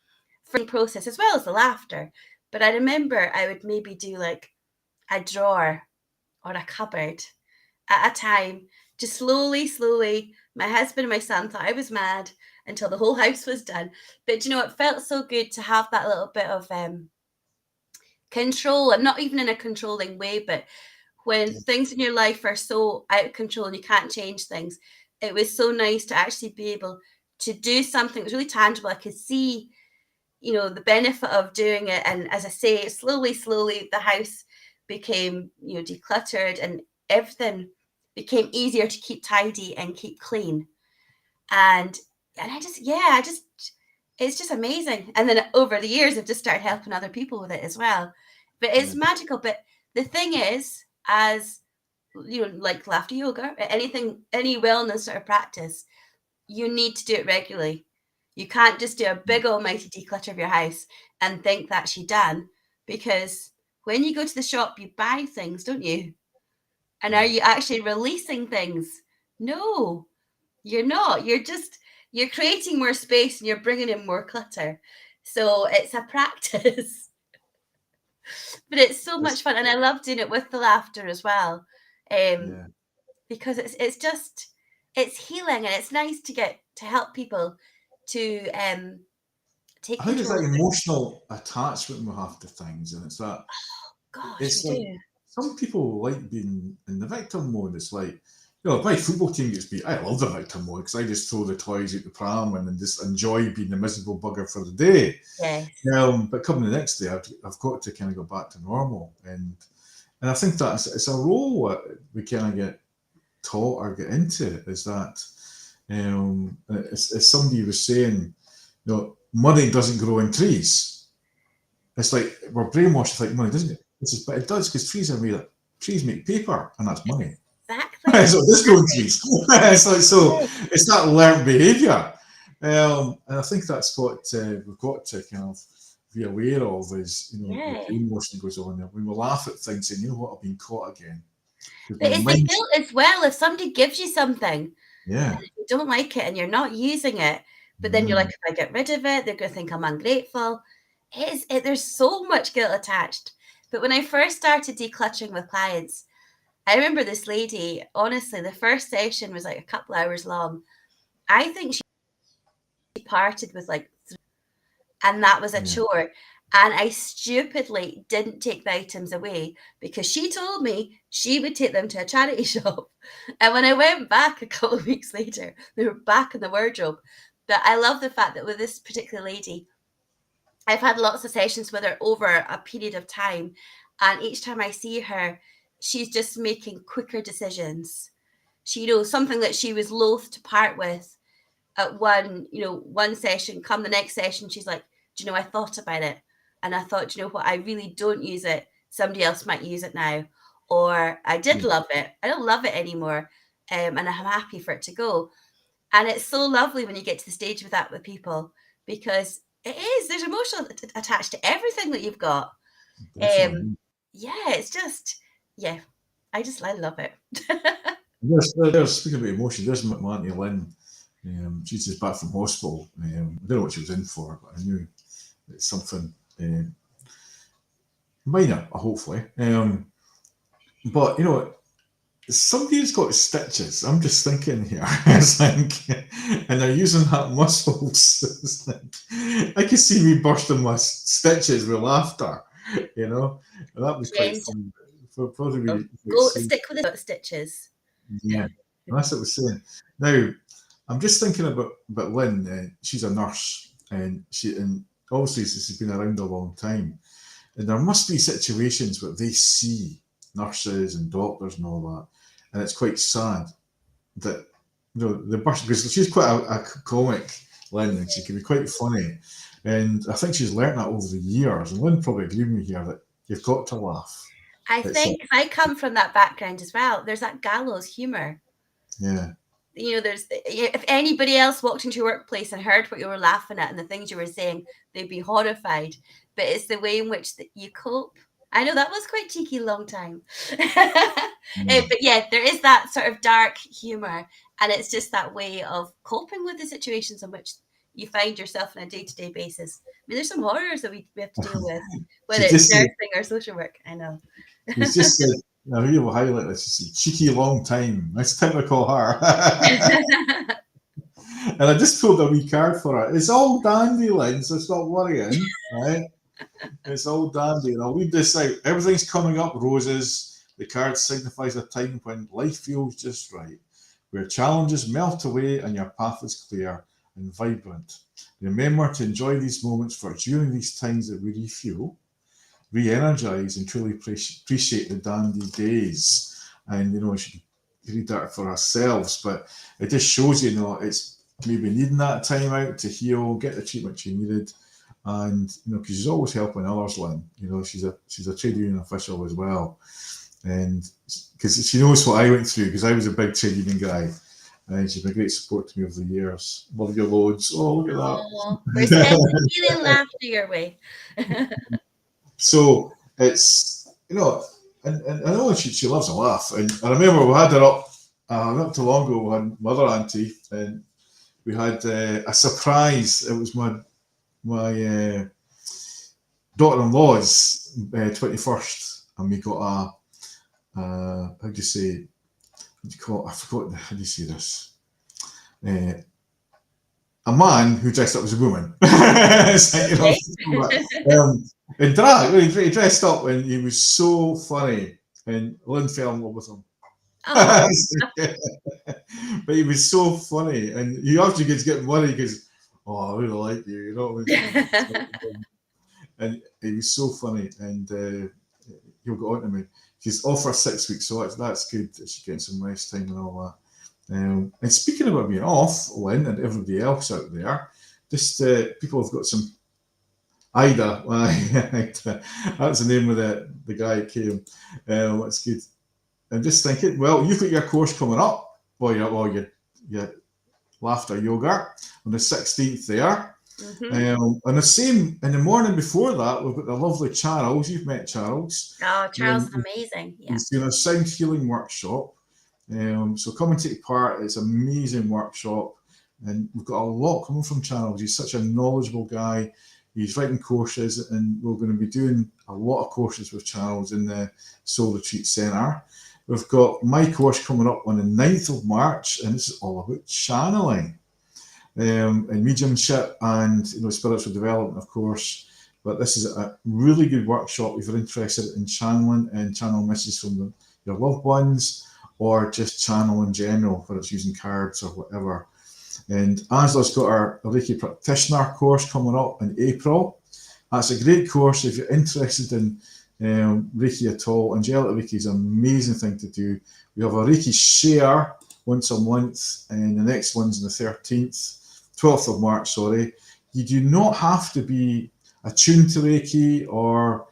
S2: for the process as well as the laughter. But I remember I would maybe do like a drawer or a cupboard at a time, just slowly. My husband and my son thought I was mad until the whole house was done. But it felt so good to have that little bit of control, and not even in a controlling way, but when things in your life are so out of control and you can't change things, it was so nice to actually be able to do something that was really tangible. I could see, the benefit of doing it. And as I say, slowly, the house became, decluttered, and everything became easier to keep tidy and keep clean. And it's just amazing. And then over the years, I've just started helping other people with it as well. But it's magical. But the thing is, as like laughter yoga, any wellness sort of practice, you need to do it regularly. You can't just do a big almighty declutter of your house and think that's you done, because when you go to the shop, you buy things, don't you? And are you actually releasing things? No. You're not. You're creating more space and you're bringing in more clutter. So it's a practice. But it's so much fun, and I love doing it with the laughter as well,
S1: Yeah.
S2: because it's just it's healing, and it's nice to get to help people to take
S1: I think it's
S2: control
S1: that
S2: of it.
S1: emotional attachment we have to things, and it's that
S2: Gosh, we
S1: it's like
S2: do.
S1: some people like being in the victim mode. It's like, if my football team gets beat, I love the victim mode because I just throw the toys out the pram and then just enjoy being the miserable bugger for the day.
S2: Yes,
S1: But coming the next day, I've got to kind of go back to normal, and I think that's it's a role that we kind of get taught or get into. Is that as somebody was saying, money doesn't grow in trees. It's like we're brainwashed to think money doesn't. But it does because trees make paper, and that's money.
S2: exactly.
S1: So this growing
S2: Exactly.
S1: trees. It's like so.
S2: Yes.
S1: It's that learned behaviour, and I think that's what we've got to kind of be aware of. Is the
S2: Yeah.
S1: brainwashing goes on there when we laugh at things and what, I've been caught again. Because
S2: But
S1: my
S2: it's the
S1: mind,
S2: guilt as well. If somebody gives you something
S1: yeah,
S2: and you don't like it and you're not using it, but then you're like,
S1: mm,
S2: if I get rid of it, they're going to think I'm ungrateful. There's so much guilt attached. But when I first started decluttering with clients, I remember this lady, honestly, the first session was like a couple hours long. I think she parted with like, and that was a
S1: yeah,
S2: chore. And I stupidly didn't take the items away because she told me she would take them to a charity shop. And when I went back a couple of weeks later, they were back in the wardrobe. But I love the fact that with this particular lady, I've had lots of sessions with her over a period of time. And each time I see her, she's just making quicker decisions. She knows something that she was loath to part with at one session. Come the next session, she's like, do you know, I thought about it. And I thought, do you know what, I really don't use it. Somebody else might use it now. Or I did
S1: yeah.
S2: love it. I don't love it anymore. And I'm happy for it to go. And it's so lovely when you get to the stage with that with people because there's emotional attached to everything that you've got. Um,
S1: Definitely.
S2: yeah, it's just, yeah, I love it.
S1: There's speaking about emotion. There's my auntie Lynn. She's just back from hospital. I don't know what she was in for, but I knew it's something minor, hopefully. But somebody's got stitches. I'm just thinking here. It's like, and they're using that muscles. It's like, I could see me bursting my stitches with laughter, and that was quite
S2: Gentle.
S1: fun. For probably
S2: Go stick with the stitches.
S1: yeah, and that's what I was saying. Now, I'm just thinking about Lynn. She's a nurse, and obviously she's been around a long time. And there must be situations where they see nurses and doctors and all that, and it's quite sad that the person, because she's quite a comic, Lynn, and she can be quite funny, and I think she's learnt that over the years. And Lynn probably agreed with me here that you've got to laugh.
S2: I
S1: It's
S2: think I come from that background as well. There's that gallows humor.
S1: yeah,
S2: There's if anybody else walked into your workplace and heard what you were laughing at and the things you were saying, they'd be horrified. But it's the way in which you cope. I know that was quite cheeky, long time.
S1: yeah.
S2: But yeah, there is that sort of dark humor, and it's just that way of coping with the situations in which you find yourself on a day-to-day basis. I mean, there's some horrors that we have to deal with, whether
S1: She
S2: it's
S1: just said,
S2: nursing or social work. I know.
S1: she's just said, I really will highlight this. She said, cheeky long time. That's typical her. And I just pulled a wee card for her. It's all dandy, Lynn, so stop worrying, right? It's all dandy. And I'll read this out. Everything's coming up roses. The card signifies a time when life feels just right, where challenges melt away and your path is clear and vibrant. Remember to enjoy these moments, for during these times that we refuel, re-energize, and truly appreciate the dandy days. And we should read that for ourselves, but it just shows it's maybe needing that time out to heal, get the treatment you needed, and because she's always helping others, Lynn. She's a trade union official as well, and because she knows what I went through, because I was a big trade union guy, and she's been a great support to me over the years. Love your loads. Oh, look at
S2: Oh, we're sending healing laughter your way.
S1: that. So it's and I know she loves a laugh, and I remember we had her up not too long ago, with my other auntie, and we had a surprise. It was my daughter-in-law's 21st, and we got how do you say? What do you call it? I forgot. How do you say this? A man who dressed up as a woman. It's like, in drag. He dressed up, and he was so funny. And Lynn fell in love with him.
S2: Oh.
S1: But he was so funny, and he often gets getting worried because, oh, I really like you, you know. And he was so funny, and he'll go on to me. She's off for 6 weeks, so that's good that she's getting some rest time and all that. And speaking about being off, Lynn and everybody else out there, just people have got some Ida. That's the name of the guy that came. That's good. I'm just thinking, well, you've got your course coming up, your laughter yoga on the 16th there.
S2: Mm-hmm.
S1: And the same in the morning before that, we've got the lovely Charles. You've met Charles.
S2: Oh, Charles is amazing. Yeah.
S1: He's doing a sound healing workshop. So come and take part. It's an amazing workshop, and we've got a lot coming from Charles. He's such a knowledgeable guy. He's writing courses, and we're going to be doing a lot of courses with Charles in the Soul Retreat Centre. We've got my course coming up on the 9th of March, and this is all about channeling and mediumship and spiritual development, of course. But this is a really good workshop if you're interested in channeling and channel messages from your loved ones, or just channel in general, whether it's using cards or whatever. And Angela's got our Reiki practitioner course coming up in April. That's a great course if you're interested in Reiki at all. Angelic Reiki is an amazing thing to do. We have a Reiki share once a month, and the next one's on the 12th of March, sorry. You do not have to be attuned to Reiki or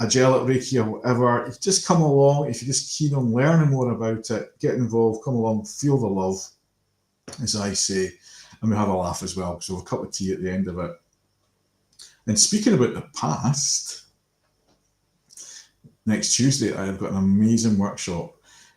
S1: Angelic Reiki or whatever. You just come along. If you're just keen on learning more about it, get involved, come along, feel the love, as I say, and we have a laugh as well. So a cup of tea at the end of it. And speaking about the past, next Tuesday I've got an amazing workshop,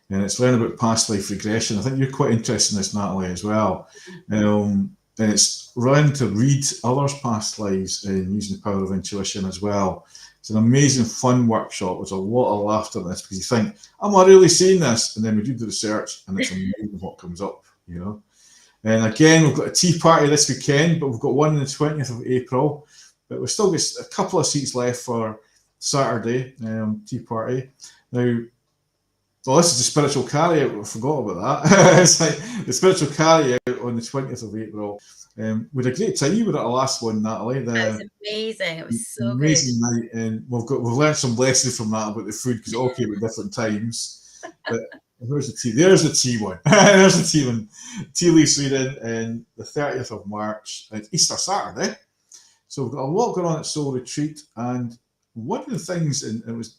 S1: and it's learning about past life regression. I think you're quite interested in this, Natalie, as well. And it's learning to read others' past lives and using the power of intuition as well. It's an amazing, fun workshop. There's a lot of laughter in this because you think, am I really seeing this? And then we do the research, and it's amazing what comes up, And again, we've got a tea party this weekend, but we've got one on the 20th of April. But we've still got a couple of seats left for Saturday tea party. Now, this is the spiritual carry-out. I forgot about that. It's like the spiritual carry-out on the 20th of April. We had a great time. You were at the last one, Natalie.
S2: That was amazing. It was so
S1: amazing night, and we've learned some lessons from that about the food because it all came at different times. But where's the tea? There's the tea one. There's the tea one. Tea Leaf Sweden, and the 30th of March. It's Easter Saturday. So we've got a lot going on at Soul Retreat, and one of the things, and it was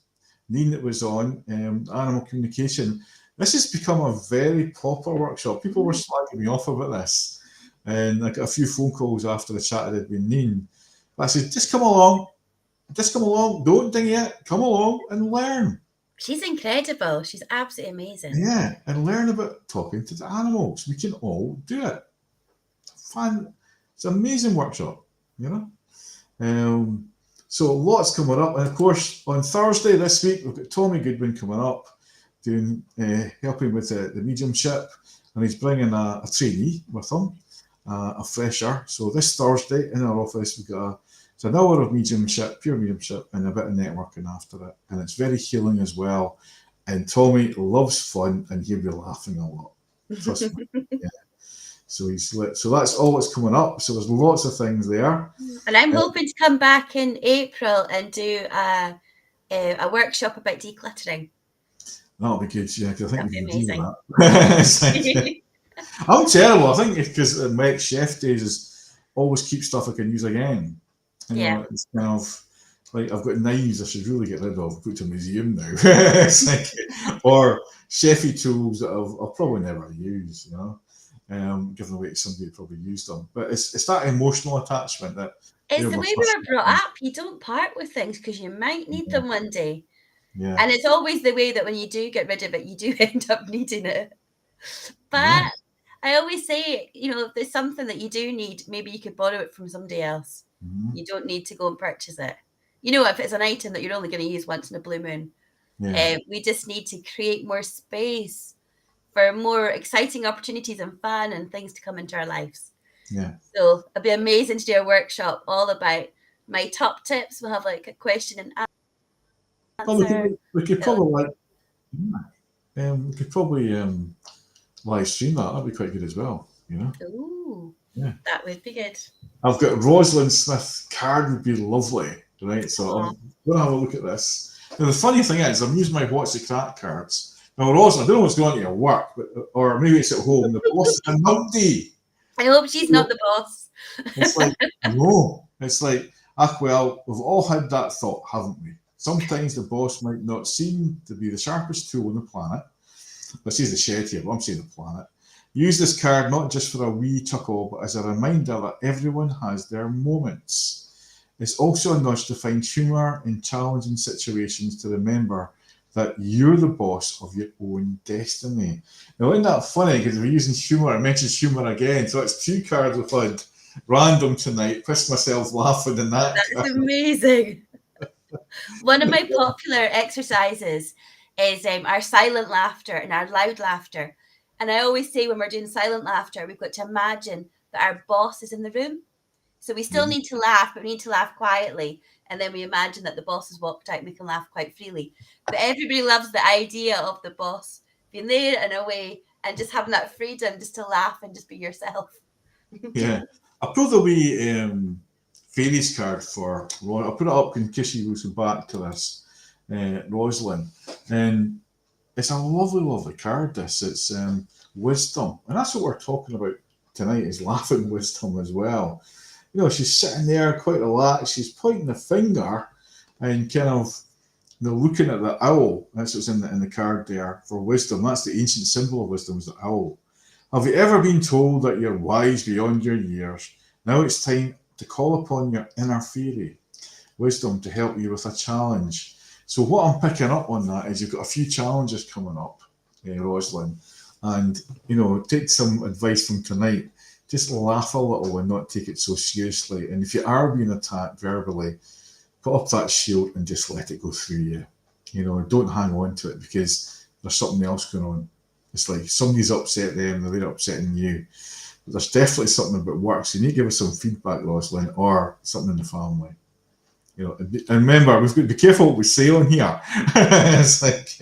S1: Neen that was on, animal communication. This has become a very popular workshop. People were slagging me off about this, and I got a few phone calls after the chat I did with Neen. But I said, just come along, don't ding it, come along and learn.
S2: She's incredible. She's absolutely amazing.
S1: Yeah, and learn about talking to the animals. We can all do it. Fun. It's an amazing workshop, So lots coming up, and of course on Thursday this week we've got Tommy Goodwin coming up, doing helping with the mediumship, and he's bringing a trainee with him, a fresher. So this Thursday in our office we've got it's an hour of mediumship, pure mediumship, and a bit of networking after it, and it's very healing as well. And Tommy loves fun, and he'll be laughing a lot. Trust me. Yeah. So that's all that's coming up. So there's lots of things there.
S2: And I'm hoping to come back in April and do a workshop about decluttering.
S1: That'll be good, yeah, because I think we can do that. I'm terrible. I think because my ex-chef days is always keep stuff I can use again. It's kind of like I've got knives I should really get rid of, put to a museum now. Or chefy tools that I'll probably never use, given away to somebody who probably used them. But it's that emotional attachment that
S2: it's the way we were brought up. You don't part with things because you might need them one day.
S1: Yeah.
S2: And it's always the way that when you do get rid of it, you do end up needing it. But
S1: Yeah.
S2: I always say, if there's something that you do need, maybe you could borrow it from somebody else.
S1: Mhm.
S2: You don't need to go and purchase it. If it's an item that you're only going to use once in a blue moon.
S1: Yeah.
S2: We just need to create more space for more exciting opportunities and fun and things to come into our lives.
S1: Yeah.
S2: So it'd be amazing to do a workshop all about my top tips. We'll have like a question and
S1: Well,
S2: answer.
S1: we could probably live stream that. That'd be quite good as well.
S2: Ooh,
S1: Yeah.
S2: that would be good.
S1: I've got Rosalind Smith card would be lovely, right? So
S2: Aw.
S1: I'm going to have a look at this. Now, the funny thing is, I'm using my What's the Crack cards. Now, Rosalind, I don't know what's going on at your work, or maybe it's at home. The boss is a numpty.
S2: I hope she's not the boss.
S1: It's like, no. It's like, well, we've all had that thought, haven't we? Sometimes the boss might not seem to be the sharpest tool on the planet. But she's the shed here, but I'm saying the planet. Use this card not just for a wee chuckle, but as a reminder that everyone has their moments. It's also a nudge to find humour in challenging situations, to remember that you're the boss of your own destiny. Now, isn't that funny? Because we're using humour, I mentioned humour again. So it's 2 cards we've had random tonight. Pissed myself laughing in that.
S2: That's amazing. One of my popular exercises is our silent laughter and our loud laughter. And I always say when we're doing silent laughter, we've got to imagine that our boss is in the room. So we still need to laugh, but we need to laugh quietly. And then we imagine that the boss has walked out and we can laugh quite freely. But everybody loves the idea of the boss being there and away and just having that freedom just to laugh and just be yourself.
S1: Yeah. I pulled the wee fairies card for Ron. I'll put it up in case you go back to this, Rosalind. And it's a lovely, lovely card, this. It's wisdom. And that's what we're talking about tonight, is laughing wisdom as well. She's sitting there quite relaxed. She's pointing the finger and kind of looking at the owl. That's what's in the card there for wisdom. That's the ancient symbol of wisdom, is the owl. Have you ever been told that you're wise beyond your years? Now it's time to call upon your inner fairy wisdom to help you with a challenge. So what I'm picking up on that is you've got a few challenges coming up, Rosalind, and take some advice from tonight. Just laugh a little and not take it so seriously. And if you are being attacked verbally, put up that shield and just let it go through you. Don't hang on to it, because there's something else going on. It's like somebody's upset them, they're upsetting you. But there's definitely something about work. So you need to give us some feedback, Rosalind, or something in the family. And remember, we've got to be careful what we say on here. It's like,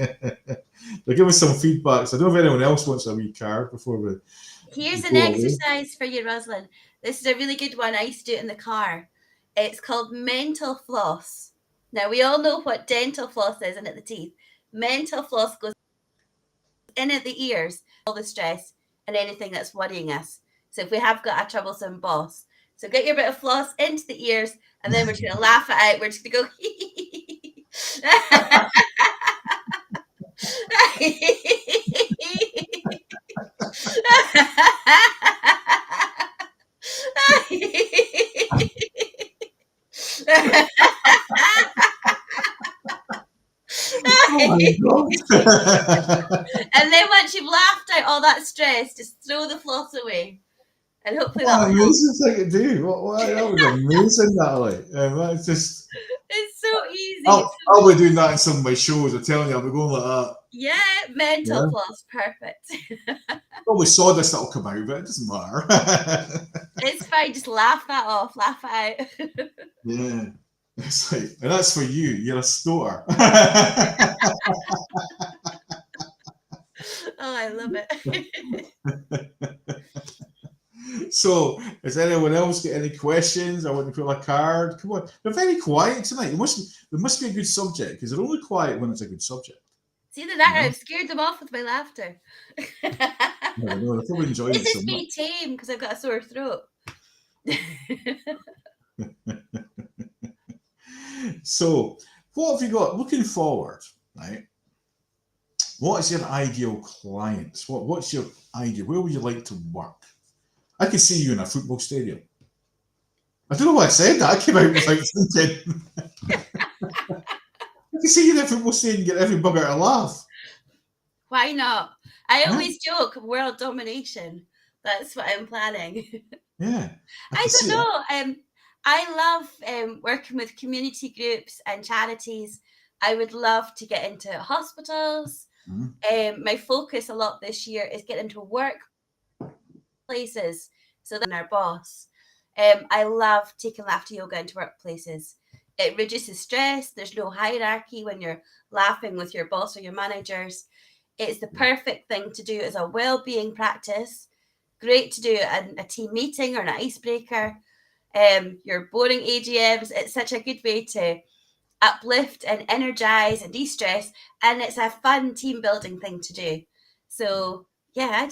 S1: give us some feedback. So I don't know if anyone else wants a wee card before we.
S2: Here's an exercise for you, Rosalind. This is a really good one. I used to do it in the car. It's called mental floss. Now, we all know what dental floss is in at the teeth. Mental floss goes in at the ears, all the stress and anything that's worrying us. So if we have got a troublesome boss, so get your bit of floss into the ears, and then we're just going to laugh it out. We're just going to
S1: Oh my God.
S2: And then once you've laughed out all that stress, just throw the floss away. And hopefully
S1: what an amazing thing to do. That was amazing, Natalie. That's just.
S2: It's so easy.
S1: I'll be doing that in some of my shows. I'm telling you, I'll be going like that.
S2: Yeah, mental floss, perfect.
S1: Probably sawdust that'll come out, but it doesn't matter.
S2: It's fine, just laugh that off, laugh it out.
S1: Yeah. It's like, and that's for you. You're a stoner.
S2: Oh, I love it.
S1: So, has anyone else got any questions? I want to pull a card. Come on, they're very quiet tonight. There must be a good subject, because they're only quiet when it's a good subject.
S2: See that? I've scared them off with my laughter.
S1: No, they're probably enjoying it
S2: This
S1: so
S2: is
S1: much.
S2: me tame because I've got a sore throat.
S1: So, what have you got looking forward, right? What is your ideal client? What's your idea? Where would you like to work? I could see you in a football stadium. I don't know why I said that. I came out without thinking. I could see you in a football stadium and get every bugger to laugh.
S2: Why not? I always joke world domination. That's what I'm planning.
S1: Yeah, I
S2: I
S1: can
S2: don't
S1: see that.
S2: know. I love working with community groups and charities. I would love to get into hospitals.
S1: Mhm.
S2: My focus a lot this year is getting into workplaces. So that's our boss. I love taking laughter yoga into workplaces. It reduces stress. There's no hierarchy when you're laughing with your boss or your managers. It's the perfect thing to do as a well-being practice. Great to do at a team meeting or an icebreaker. Your boring AGMs. It's such a good way to uplift and energize and de-stress, and it's a fun team building thing to do. So yeah, I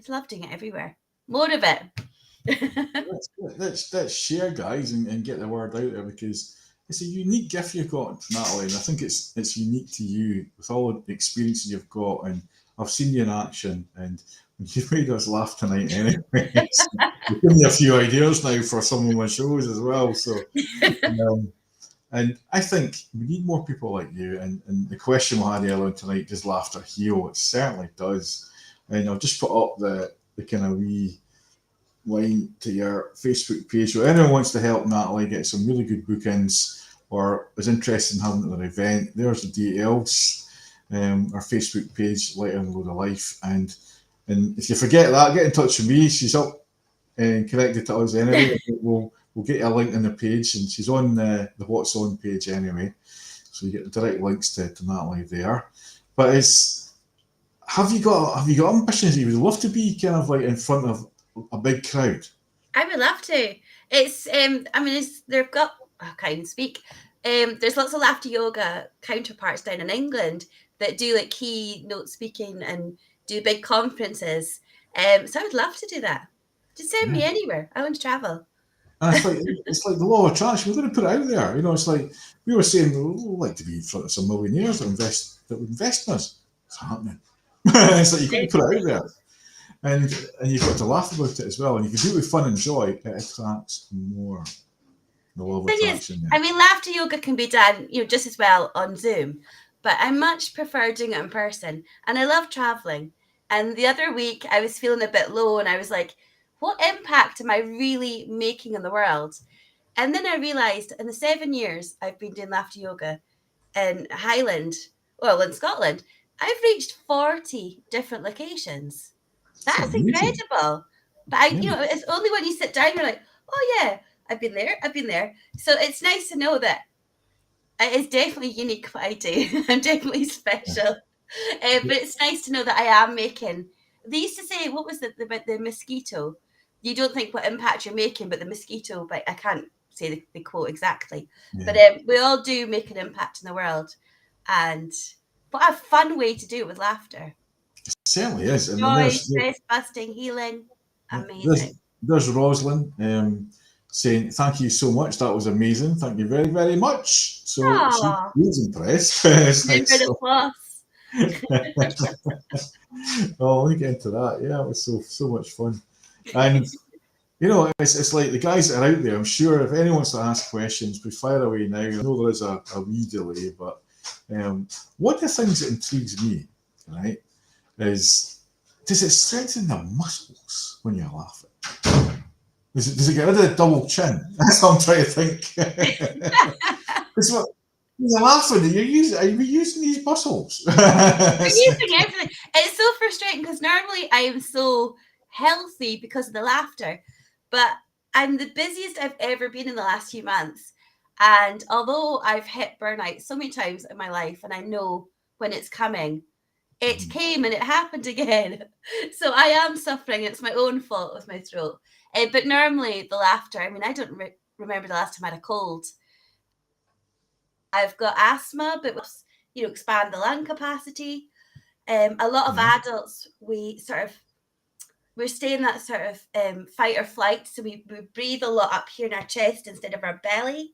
S2: love doing it everywhere. More of it.
S1: Let's share, guys, and get the word out there, because it's a unique gift you've got, Natalie, and I think it's unique to you with all the experiences you've got. And I've seen you in action, and you've made us laugh tonight anyway. So you've given me a few ideas now for some of my shows as well. So, and I think we need more people like you. And the question we had earlier tonight, does laughter heal? It certainly does. And I'll just put up the kind of wee line to your Facebook page. So anyone wants to help Natalie get some really good bookings or is interested in having an event, there's the details. Our Facebook page, Lighter and Load of Life. And if you forget that, get in touch with me. She's up and connected to us anyway. We'll get you a link in the page, and she's on the What's On page anyway. So you get the direct links to Natalie there. But have you got ambitions? You would love to be kind of like in front of a big crowd.
S2: I would love to. It's I mean they've got I can't even speak. There's lots of laughter yoga counterparts down in England that do like keynote speaking and do big conferences. So I would love to do that. Just send me anywhere. I want to travel.
S1: And it's like the law of attraction. We're going to put it out there. It's like we were saying, we'd like to be in front of some millionaires that would invest in us. It's happening. It's like you've got to put it out there. And you've got to laugh about it as well. And if you do it with fun and joy, it attracts more. The law of attraction.
S2: I mean, laughter yoga can be done, just as well on Zoom, but I much prefer doing it in person. And I love traveling. And the other week, I was feeling a bit low, and I was like, "What impact am I really making in the world?" And then I realised, in the 7 years I've been doing laughter yoga in in Scotland, I've reached 40 different locations. That's incredible. But it's only when you sit down, you're like, oh yeah, I've been there. So it's nice to know that it is definitely unique what I do. I'm definitely special. But it's nice to know that I am making. They used to say, what was about the mosquito? You don't think what impact you're making, but the mosquito, but I can't say the quote exactly.
S1: Yeah.
S2: But we all do make an impact in the world. And what a fun way to do it with laughter.
S1: It certainly is. And
S2: Joy, stress busting, healing. Amazing.
S1: There's Rosalind saying, thank you so much. That was amazing. Thank you very, very much. So she's impressed. Oh, let me get into that. Yeah, it was so much fun. And it's like the guys that are out there, I'm sure if anyone wants to ask questions, we fire away now. I know there is a wee delay, but one of the things that intrigues me, right, is does it strengthen the muscles when you're laughing? Does it get rid of the double chin? That's what I'm trying to think. Because when you're laughing, are you using these muscles?
S2: We're using everything. It's so frustrating because normally I am so healthy because of the laughter, but I'm the busiest I've ever been in the last few months. And although I've hit burnout so many times in my life and I know when it's coming, it came and it happened again. So I am suffering. It's my own fault with my throat. But normally the laughter, I mean, I don't remember the last time I had a cold. I've got asthma, but expand the lung capacity. A lot of adults, we're staying in that sort of fight or flight. So we breathe a lot up here in our chest instead of our belly.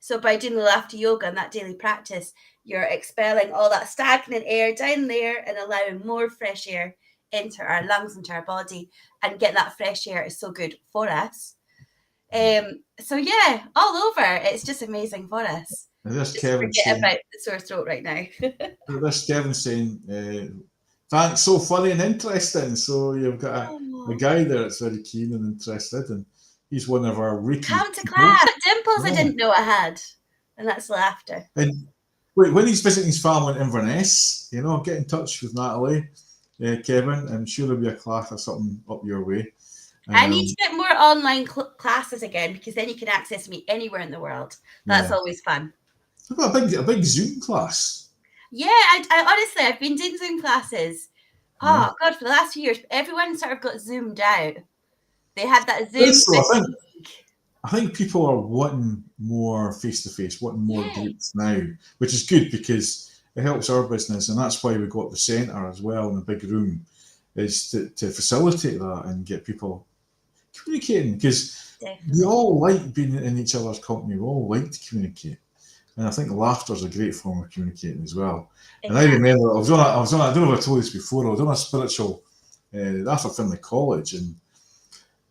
S2: So by doing the laughter yoga and that daily practice, you're expelling all that stagnant air down there and allowing more fresh air into our lungs, into our body, and getting that fresh air is so good for us. So yeah, all over, it's just amazing for us.
S1: There's Kevin saying,
S2: about the sore throat right now.
S1: there's Kevin saying, Thanks, so funny and interesting. So you've got a
S2: Oh,
S1: guy there that's very keen and interested, and he's one of our repeat
S2: come to
S1: pupils.
S2: class. Dimples I
S1: Yeah.
S2: didn't know I had. And that's laughter.
S1: And when he's visiting his family in Inverness, get in touch with Natalie, Kevin. I'm sure there'll be a class or something up your way.
S2: I need
S1: Um,
S2: to get more online classes again because then you can access me anywhere in the world. That's
S1: yeah,
S2: always fun.
S1: we've got a big Zoom class.
S2: Yeah, I honestly, I've been doing Zoom classes.
S1: Yeah,
S2: Oh, God, for the last few years, everyone sort of got zoomed out. They had that
S1: but
S2: Zoom
S1: so
S2: fatigue.
S1: I think people are wanting more face to face, wanting more
S2: Yeah,
S1: groups now, which is good because it helps our business, and that's why we got the centre as well in the big room, is to facilitate that and get people communicating because we
S2: definitely.
S1: all like being in each other's company. We all like to communicate, and I think laughter is a great form of communicating as well. And I
S2: Exactly.
S1: remember I don't know if I told this before. I was on a spiritual after Finlay College, and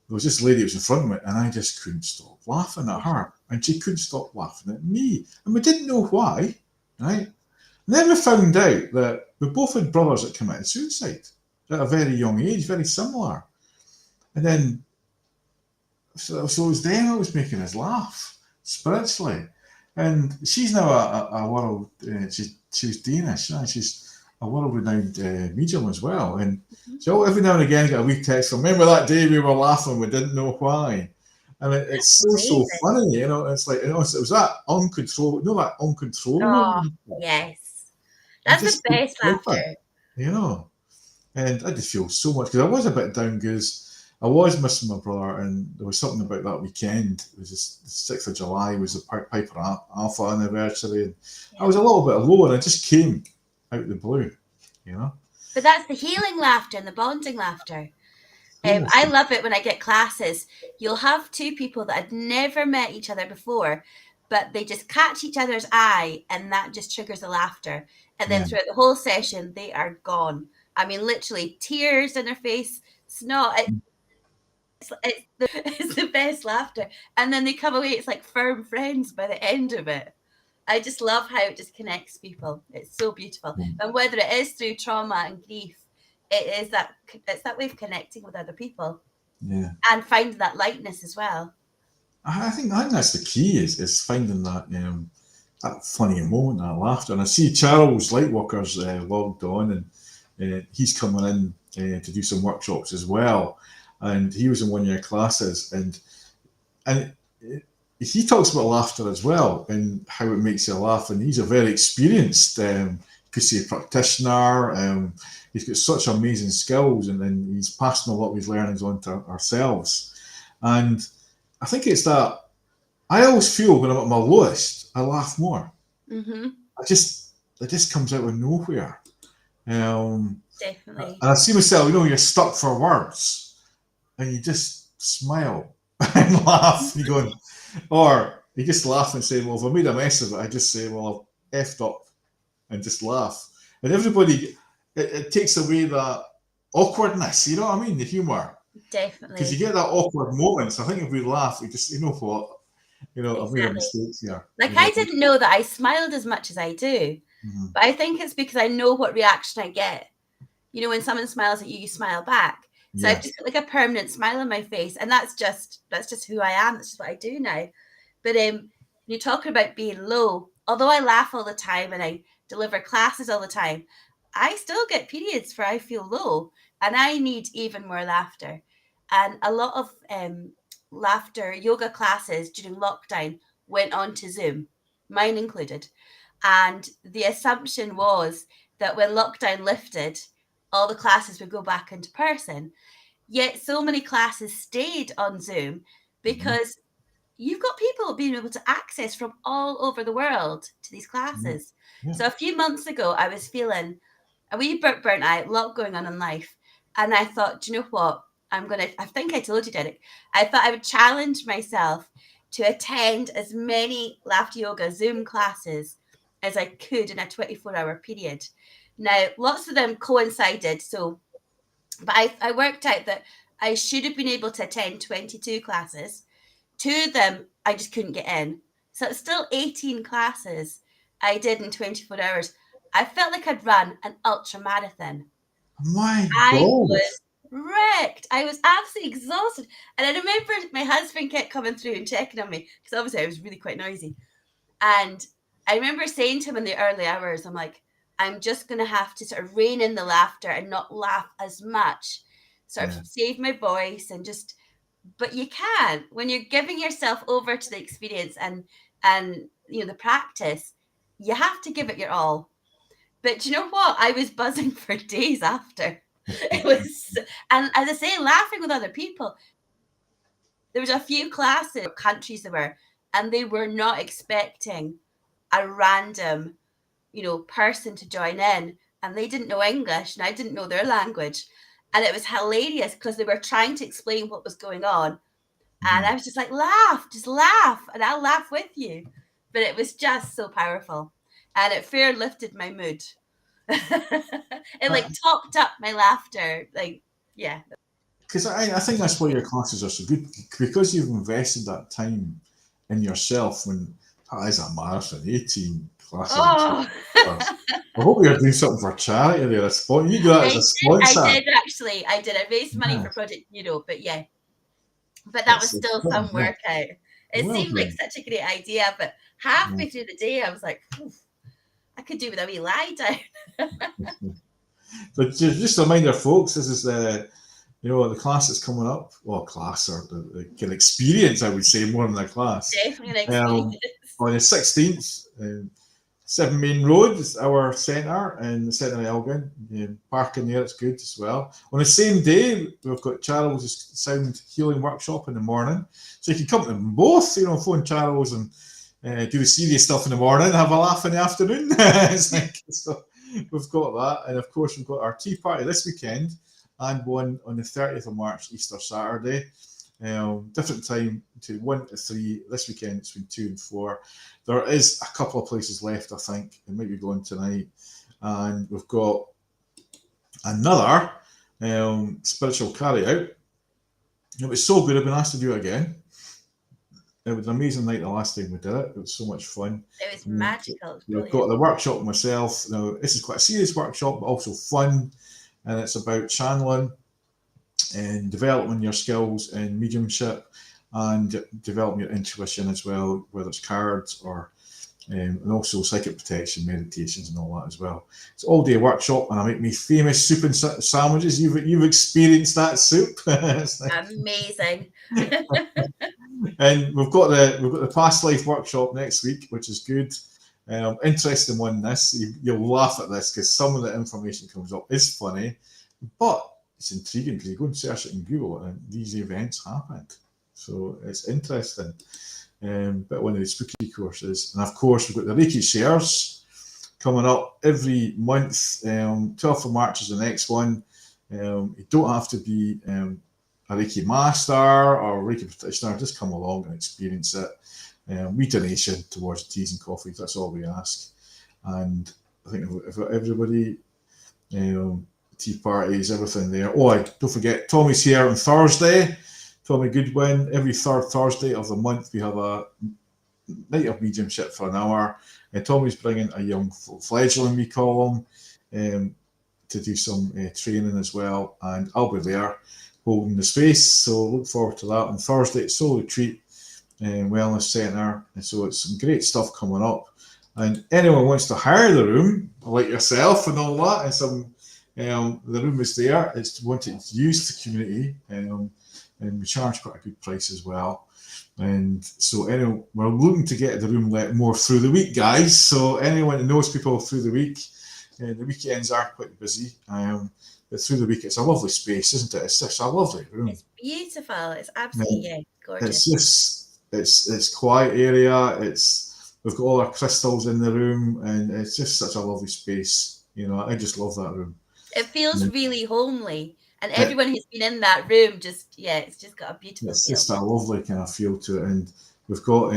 S1: there was this lady who was in front of me, and I just couldn't stop laughing at her, and she couldn't stop laughing at me, and we didn't know why, right? And then we found out that we both had brothers that committed suicide at a very young age, very similar. And then, so it was them that was making us laugh spiritually. And she's now a world, she was Danish, she's a world renowned medium as well. And
S2: Mhm.
S1: so every now and again, I get a wee text from, remember that day we were laughing, we didn't know why. And it's so
S2: Amazing.
S1: funny, it's like, it was that uncontrollable, that uncontrollable,
S2: Oh, yes.
S1: and
S2: That's the
S1: just
S2: best
S1: perfect,
S2: laughter.
S1: you know. And I just feel so much because I was a bit down because I was missing my brother, and there was something about that weekend. It was just the 6th of July was the Piper Alpha anniversary, and I
S2: Yeah.
S1: was a little bit low, and it just came out of the blue, you know.
S2: But that's the healing laughter and the bonding laughter.
S1: So
S2: I love it when I get classes. You'll have two people that had never met each other before, but they just catch each other's eye and that just triggers the laughter. And then
S1: yeah,
S2: throughout the whole session, they are gone. I mean, literally tears in their face, snot. It's the best laughter. And then they come away, it's like firm friends by the end of it. I just love how it just connects people. It's so beautiful. And whether it is through trauma and grief, it's that way of connecting with other people
S1: yeah.
S2: and finding that lightness as well.
S1: I think that's the key is finding that funny moment, that laughter. And I see Charles Lightwalker's logged on, and he's coming in to do some workshops as well. And he was in one of your classes, and he talks about laughter as well and how it makes you laugh. And he's a very experienced, you could say, practitioner. He's got such amazing skills, and he's passing a lot of his learnings on to ourselves. And I think it's that I always feel when I'm at my lowest, I laugh more.
S2: Mm-hmm.
S1: It just comes out of nowhere. And
S2: Definitely.
S1: I see myself, you're stuck for words, and you just smile and laugh. And you go, or you just laugh and say, well, if I made a mess of it, I just say, well, I've effed up, and just laugh. And everybody, it takes away that awkwardness, you know what I mean? The humour. Because you
S2: Definitely.
S1: get that awkward moment. So I think if we laugh, we just, you know what, I've made a
S2: Exactly.
S1: mistake here.
S2: Like I didn't know that I smiled as much as I do,
S1: Mhm.
S2: but I think it's because I know what reaction I get. You know, when someone smiles at you, you smile back. So I've
S1: Yeah.
S2: just got like a permanent smile on my face, and that's just who I am. That's just what I do now. But you're talking about being low. Although I laugh all the time and I deliver classes all the time, I still get periods where I feel low, and I need even more laughter. And a lot of laughter yoga classes during lockdown went on to Zoom, mine included. And the assumption was that when lockdown lifted, all the classes would go back into person. Yet so many classes stayed on Zoom
S1: Mhm.
S2: because you've got people being able to access from all over the world to these
S1: Yeah.
S2: classes.
S1: Yeah.
S2: So a few months ago, I was feeling a wee bit burnt out, a lot going on in life. And I thought, do you know what? I think I told you, Derek, I thought I would challenge myself to attend as many laughter yoga Zoom classes as I could in a 24-hour period. Now, lots of them coincided. But I worked out that I should have been able to attend 22 classes. Two of them I just couldn't get in. So it's still 18 classes I did in 24 hours. I felt like I'd run an ultra marathon.
S1: My
S2: I
S1: God.
S2: was wrecked. I was absolutely exhausted. And I remember my husband kept coming through and checking on me because obviously I was really quite noisy. And I remember saying to him in the early hours, I'm like, I'm just going to have to sort of rein in the laughter and not laugh as much, sort of
S1: Yeah.
S2: save my voice and just, but you can't when you're giving yourself over to the experience and the practice, you have to give it your all. But you know what? I was buzzing for days after. It was, and as I say, laughing with other people. There was a few classes, countries there were, and they were not expecting a random, person to join in, and they didn't know English, and I didn't know their language, and it was hilarious because they were trying to explain what was going on, and I was just like, laugh, just laugh, and I'll laugh with you. But it was just so powerful, and it fair lifted my mood. It like topped up my laughter. Like, yeah.
S1: Because I think that's why your classes are so good, because you've invested that time in yourself. When that is a marathon, 18 classes in 2
S2: Oh,
S1: hours. I hope you're doing something for charity there. You do that as a
S2: I
S1: sponsor.
S2: did actually. I did. I raised money
S1: Yeah,
S2: for Project Europe, but yeah, but that was
S1: it's
S2: still some
S1: well,
S2: workout. It
S1: well
S2: seemed like
S1: done.
S2: such a great idea, but halfway through the day, I was like, I could do with a wee lie down.
S1: But just a reminder, folks, this is the class that's coming up. Well, class or the kind of experience, I would say, more than a class.
S2: Definitely an experience.
S1: On the 16th, 7 Main Road is our centre in the centre of Elgin. Parking there, it's good as well. On the same day, we've got Charles' sound healing workshop in the morning. So you can come to them both, phone Charles and do the serious stuff in the morning, have a laugh in the afternoon. So we've got that. And of course, we've got our tea party this weekend and one on the 30th of March, Easter Saturday. Different time to 1 to 3. This weekend it's between 2 and 4. There is a couple of places left, I think. It might be going tonight. And we've got another spiritual carry out. It was so good, I've been asked to do it again. It was an amazing night the last time we did it. It was so much fun.
S2: It was magical.
S1: We've got the workshop myself. Now, this is quite a serious workshop, but also fun. And it's about channeling and developing your skills in mediumship and developing your intuition as well, whether it's cards or and also psychic protection, meditations, and all that as well. It's all day workshop, and I make me famous soup and sandwiches. You've experienced that soup.
S2: Amazing.
S1: And we've got the past life workshop next week, which is good. Interesting one. You'll laugh at this because some of the information comes up is funny, but it's intriguing because you go and search it in Google and these events happened. So it's interesting. But one of the spooky courses. And of course, we've got the Reiki shares coming up every month. 12th of March is the next one. You don't have to be a Reiki master or Reiki practitioner. Just come along and experience it. We donation towards teas and coffees. That's all we ask. And I think if everybody, tea parties, everything there. Oh, don't forget, Tommy's here on Thursday. Tommy Goodwin. Every third Thursday of the month, we have a night of mediumship for an hour. And Tommy's bringing a young fledgling, we call him, to do some training as well. And I'll be there holding the space. So look forward to that on Thursday. It's Soul Retreat Wellness Centre. And so it's some great stuff coming up. And anyone wants to hire the room, like yourself and all that, and some the room is there. It's wanted to use the community. And we charge quite a good price as well. And so anyway, we're looking to get the room let more through the week, guys. So anyone who knows people through the week, the weekends are quite busy. But through the week, it's a lovely space, isn't it? It's just a lovely room.
S2: It's beautiful. It's absolutely gorgeous.
S1: It's quiet area. We've got all our crystals in the room, and it's just such a lovely space. I just love that room.
S2: It feels really homely. And everyone who's been in that room it's just got a beautiful
S1: It's
S2: feel.
S1: just a lovely kind of feel to it. And we've got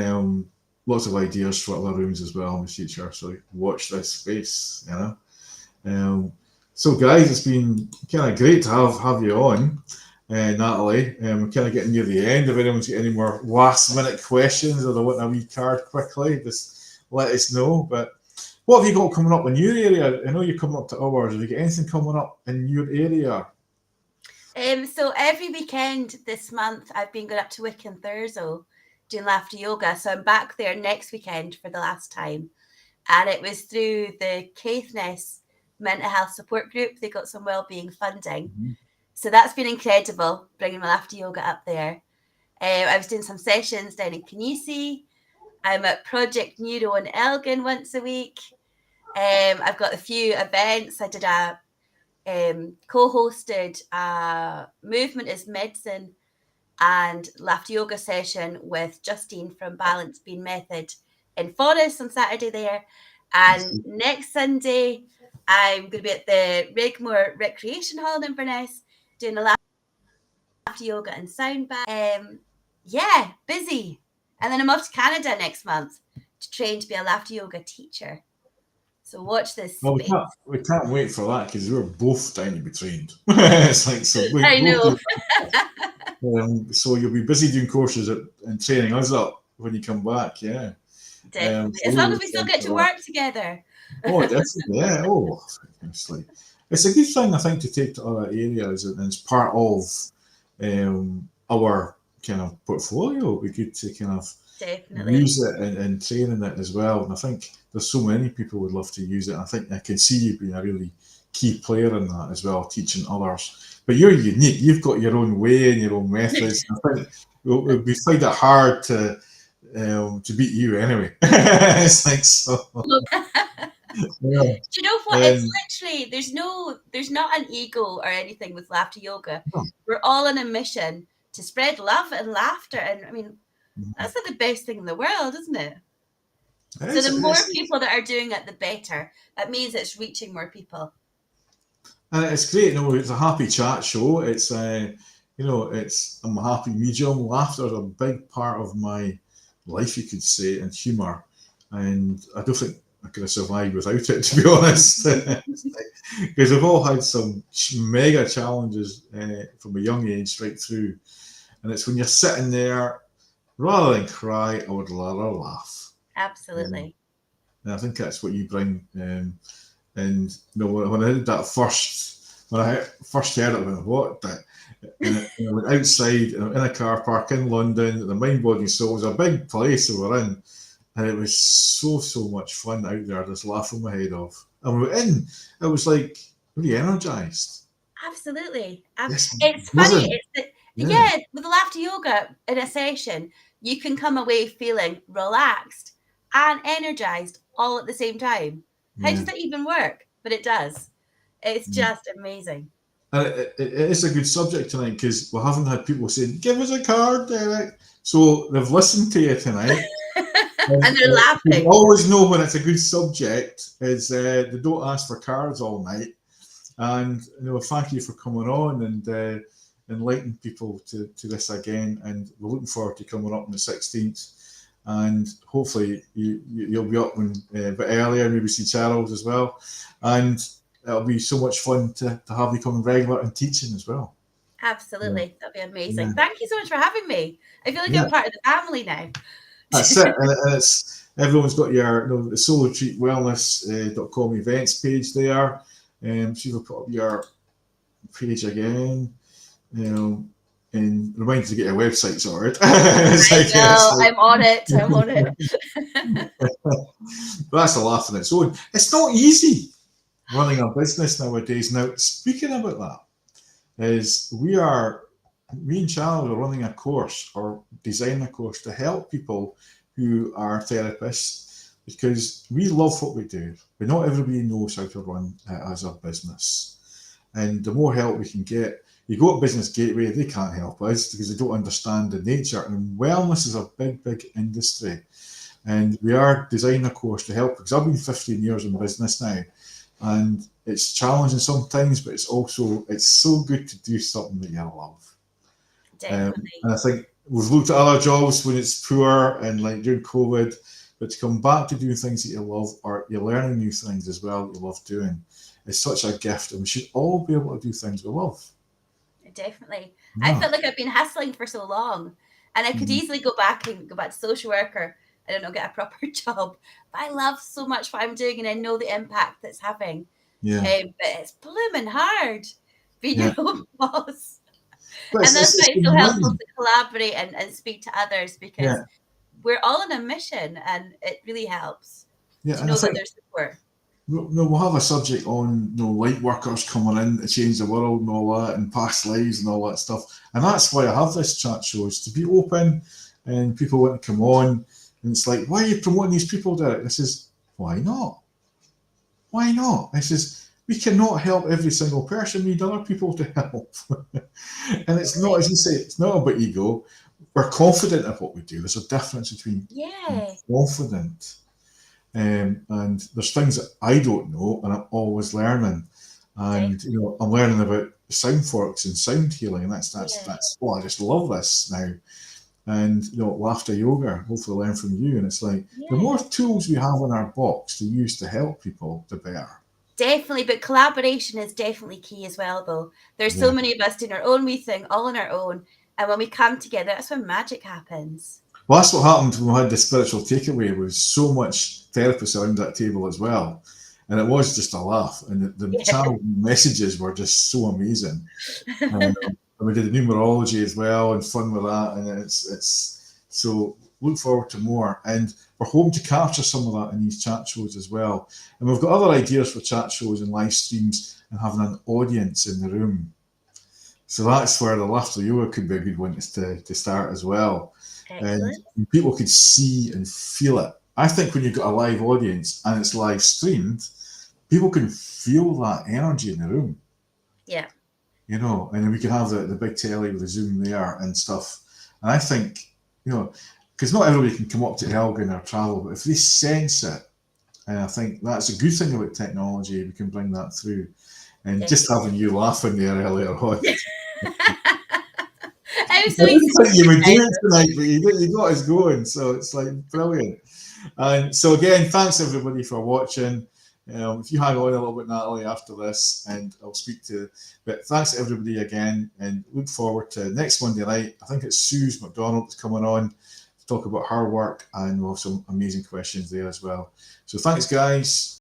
S1: lots of ideas for other rooms as well in the future. So watch this space, So guys, it's been kind of great to have you on, Natalie. We're kind of getting near the end. If anyone's got any more last minute questions or they want a wee card quickly, just let us know. But What have you got coming up in your area? I know you're coming up to ours. Have you got anything coming up in your area?
S2: So every weekend this month, I've been going up to Wick and Thurso doing laughter yoga. So I'm back there next weekend for the last time. And it was through the Caithness Mental Health Support Group. They got some wellbeing funding.
S1: Mm-hmm.
S2: So that's been incredible, bringing my laughter yoga up there. I was doing some sessions down in Kinesi. I'm at Project Neuro in Elgin once a week. I've got a few events. I did a co-hosted Movement is Medicine and laughter yoga session with Justine from Balance Bean Method in Forest on Saturday there. And next Sunday, I'm going to be at the Rigmore Recreation Hall in Inverness doing a laughter yoga and sound bath. Yeah, busy. And then I'm off to Canada next month to train to be a laughter yoga teacher. So watch this
S1: Well,
S2: space.
S1: we can't wait for that because we're both dying to be trained. It's like, so we
S2: I
S1: both
S2: know.
S1: so you'll be busy doing courses and training us up when you come back, yeah.
S2: Definitely.
S1: So
S2: As
S1: we're
S2: long as we still
S1: looking
S2: get
S1: for
S2: to
S1: that.
S2: work together.
S1: Oh, definitely, yeah. Oh, it's a good thing, I think, to take to other areas, and it's part of our kind of portfolio. It'd be good to kind of
S2: Definitely.
S1: use it and training it as well. And I think there's so many people would love to use it. I think I can see you being a really key player in that as well, teaching others. But you're unique. You've got your own way and your own methods. I think we find it hard to beat you anyway. It's like so. Yeah.
S2: Do you know what? It's
S1: Um,
S2: literally there's not an ego or anything with laughter yoga.
S1: no.
S2: We're all on a mission to spread love and laughter. And I mean, that's like the best thing in the world, isn't it? So the more people that are doing it, the better. That means it's reaching more people.
S1: And it's great. It's a happy chat show. It's I'm a happy medium. Laughter is a big part of my life, you could say, and humour. And I don't think I could have survived without it, to be honest. Because we've all had some mega challenges from a young age right through. And it's when you're sitting there, rather than cry, I would rather laugh.
S2: Absolutely.
S1: And I think that's what you bring. And when I did that when I first heard it, I went, what? And I went outside in a car park in London. The Mind, Body, and Soul was a big place that we're in. And it was so much fun out there, just laughing my head off. And we were in, it was like really energised.
S2: Absolutely.
S1: Yes,
S2: It's funny.
S1: wasn't.
S2: Yeah, with the laughter yoga in a session, you can come away feeling relaxed and energized all at the same time. How does that even work? But it does. It's just amazing.
S1: And it is a good subject tonight because we haven't had people saying, give us a card, Derek. So they've listened to you tonight.
S2: And they're
S1: You
S2: laughing.
S1: always know when it's a good subject is they don't ask for cards all night. And thank you for coming on and enlightening people to this again. And we're looking forward to coming up on the 16th. And hopefully you'll be up a bit earlier, maybe see Charles as well. And it'll be so much fun to have you coming regular and teaching as well.
S2: Absolutely. That'd be amazing.
S1: Yeah.
S2: Thank you so much for having me. I feel like I'm part of the family now.
S1: That's it. And it's everyone's got your the Soul Retreat Wellness.com events page there. So you'll put up your page again, and remind you to get your website sorted.
S2: I'm on it. I'm on it.
S1: But that's a laugh on its own. It's not easy running a business nowadays. Now, speaking about that, is me and Charles are running a course or designing a course to help people who are therapists because we love what we do, but not everybody knows how to run as a business. And the more help we can get, you go to Business Gateway, they can't help us because they don't understand the nature. And wellness is a big industry. And we are designing a course to help because I've been 15 years in business now. And it's challenging sometimes, but it's so good to do something that you love.
S2: Definitely.
S1: And I think we've looked at other jobs when it's poor and like during COVID, but to come back to doing things that you love or you're learning new things as well that you love doing is such a gift. And we should all be able to do things we love.
S2: Definitely.
S1: Yeah.
S2: I felt like I've been hustling for so long and I could easily go back to social work or I don't know, get a proper job. But I love so much what I'm doing, and I know the impact that's having.
S1: Yeah.
S2: But it's blooming hard being
S1: Yeah.
S2: your own boss.
S1: But
S2: And that's
S1: it's
S2: why it's so helpful
S1: amazing.
S2: to collaborate and speak to others, because
S1: Yeah.
S2: we're all on a mission, and it really helps
S1: Yeah.
S2: to
S1: And I
S2: know that
S1: think
S2: there's support.
S1: we'll have a subject on light workers coming in to change the world and all that, and past lives and all that stuff. And that's why I have this chat show, is to be open, and people want to come on. And it's like, why are you promoting these people, Derek? I says, why not? Why not? I says, we cannot help every single person. We need other people to help. And it's not, as you say, it's not about ego. We're confident of what we do. There's a difference between being
S2: Yeah,
S1: confident and there's things that I don't know, and I'm always learning. And
S2: definitely.
S1: I'm learning about sound forks and sound healing, and that's
S2: Yeah,
S1: I just love this now. And laughter yoga, hopefully learn from you. And it's like the more
S2: yeah.
S1: tools we have in our box to use to help people, the better.
S2: Definitely, but collaboration is definitely key as well, though. There's so
S1: Yeah.
S2: many of us doing our own wee thing, all on our own. And when we come together, that's when magic happens.
S1: Well, that's what happened when we had the spiritual takeaway. There was so much therapists around that table as well. And it was just a laugh. And the
S2: Yeah.
S1: channel messages were just so amazing. And we did the numerology as well, and fun with that. And it's so look forward to more. And we're hoping to capture some of that in these chat shows as well. And we've got other ideas for chat shows and live streams and having an audience in the room. So that's where the laughter yoga could be a good one to start as well. And
S2: Excellent.
S1: people could see and feel it. I think when you've got a live audience and it's live streamed, people can feel that energy in the room.
S2: Yeah.
S1: And then we can have the big telly with the Zoom there and stuff. And I think, because not everybody can come up to Elgin or travel, but if they sense it, and I think that's a good thing about technology, we can bring that through. And just
S2: Definitely.
S1: having you laughing there earlier on.
S2: I'm
S1: I
S2: so
S1: didn't think you would do
S2: excited.
S1: it tonight, but you got us going, so it's like brilliant. And so again, thanks everybody for watching. If you hang on a little bit, Natalie, after this, and I'll speak to. But thanks everybody again, and look forward to next Monday night. I think it's Suze McDonald that's coming on to talk about her work, and we'll have some amazing questions there as well. So thanks, guys.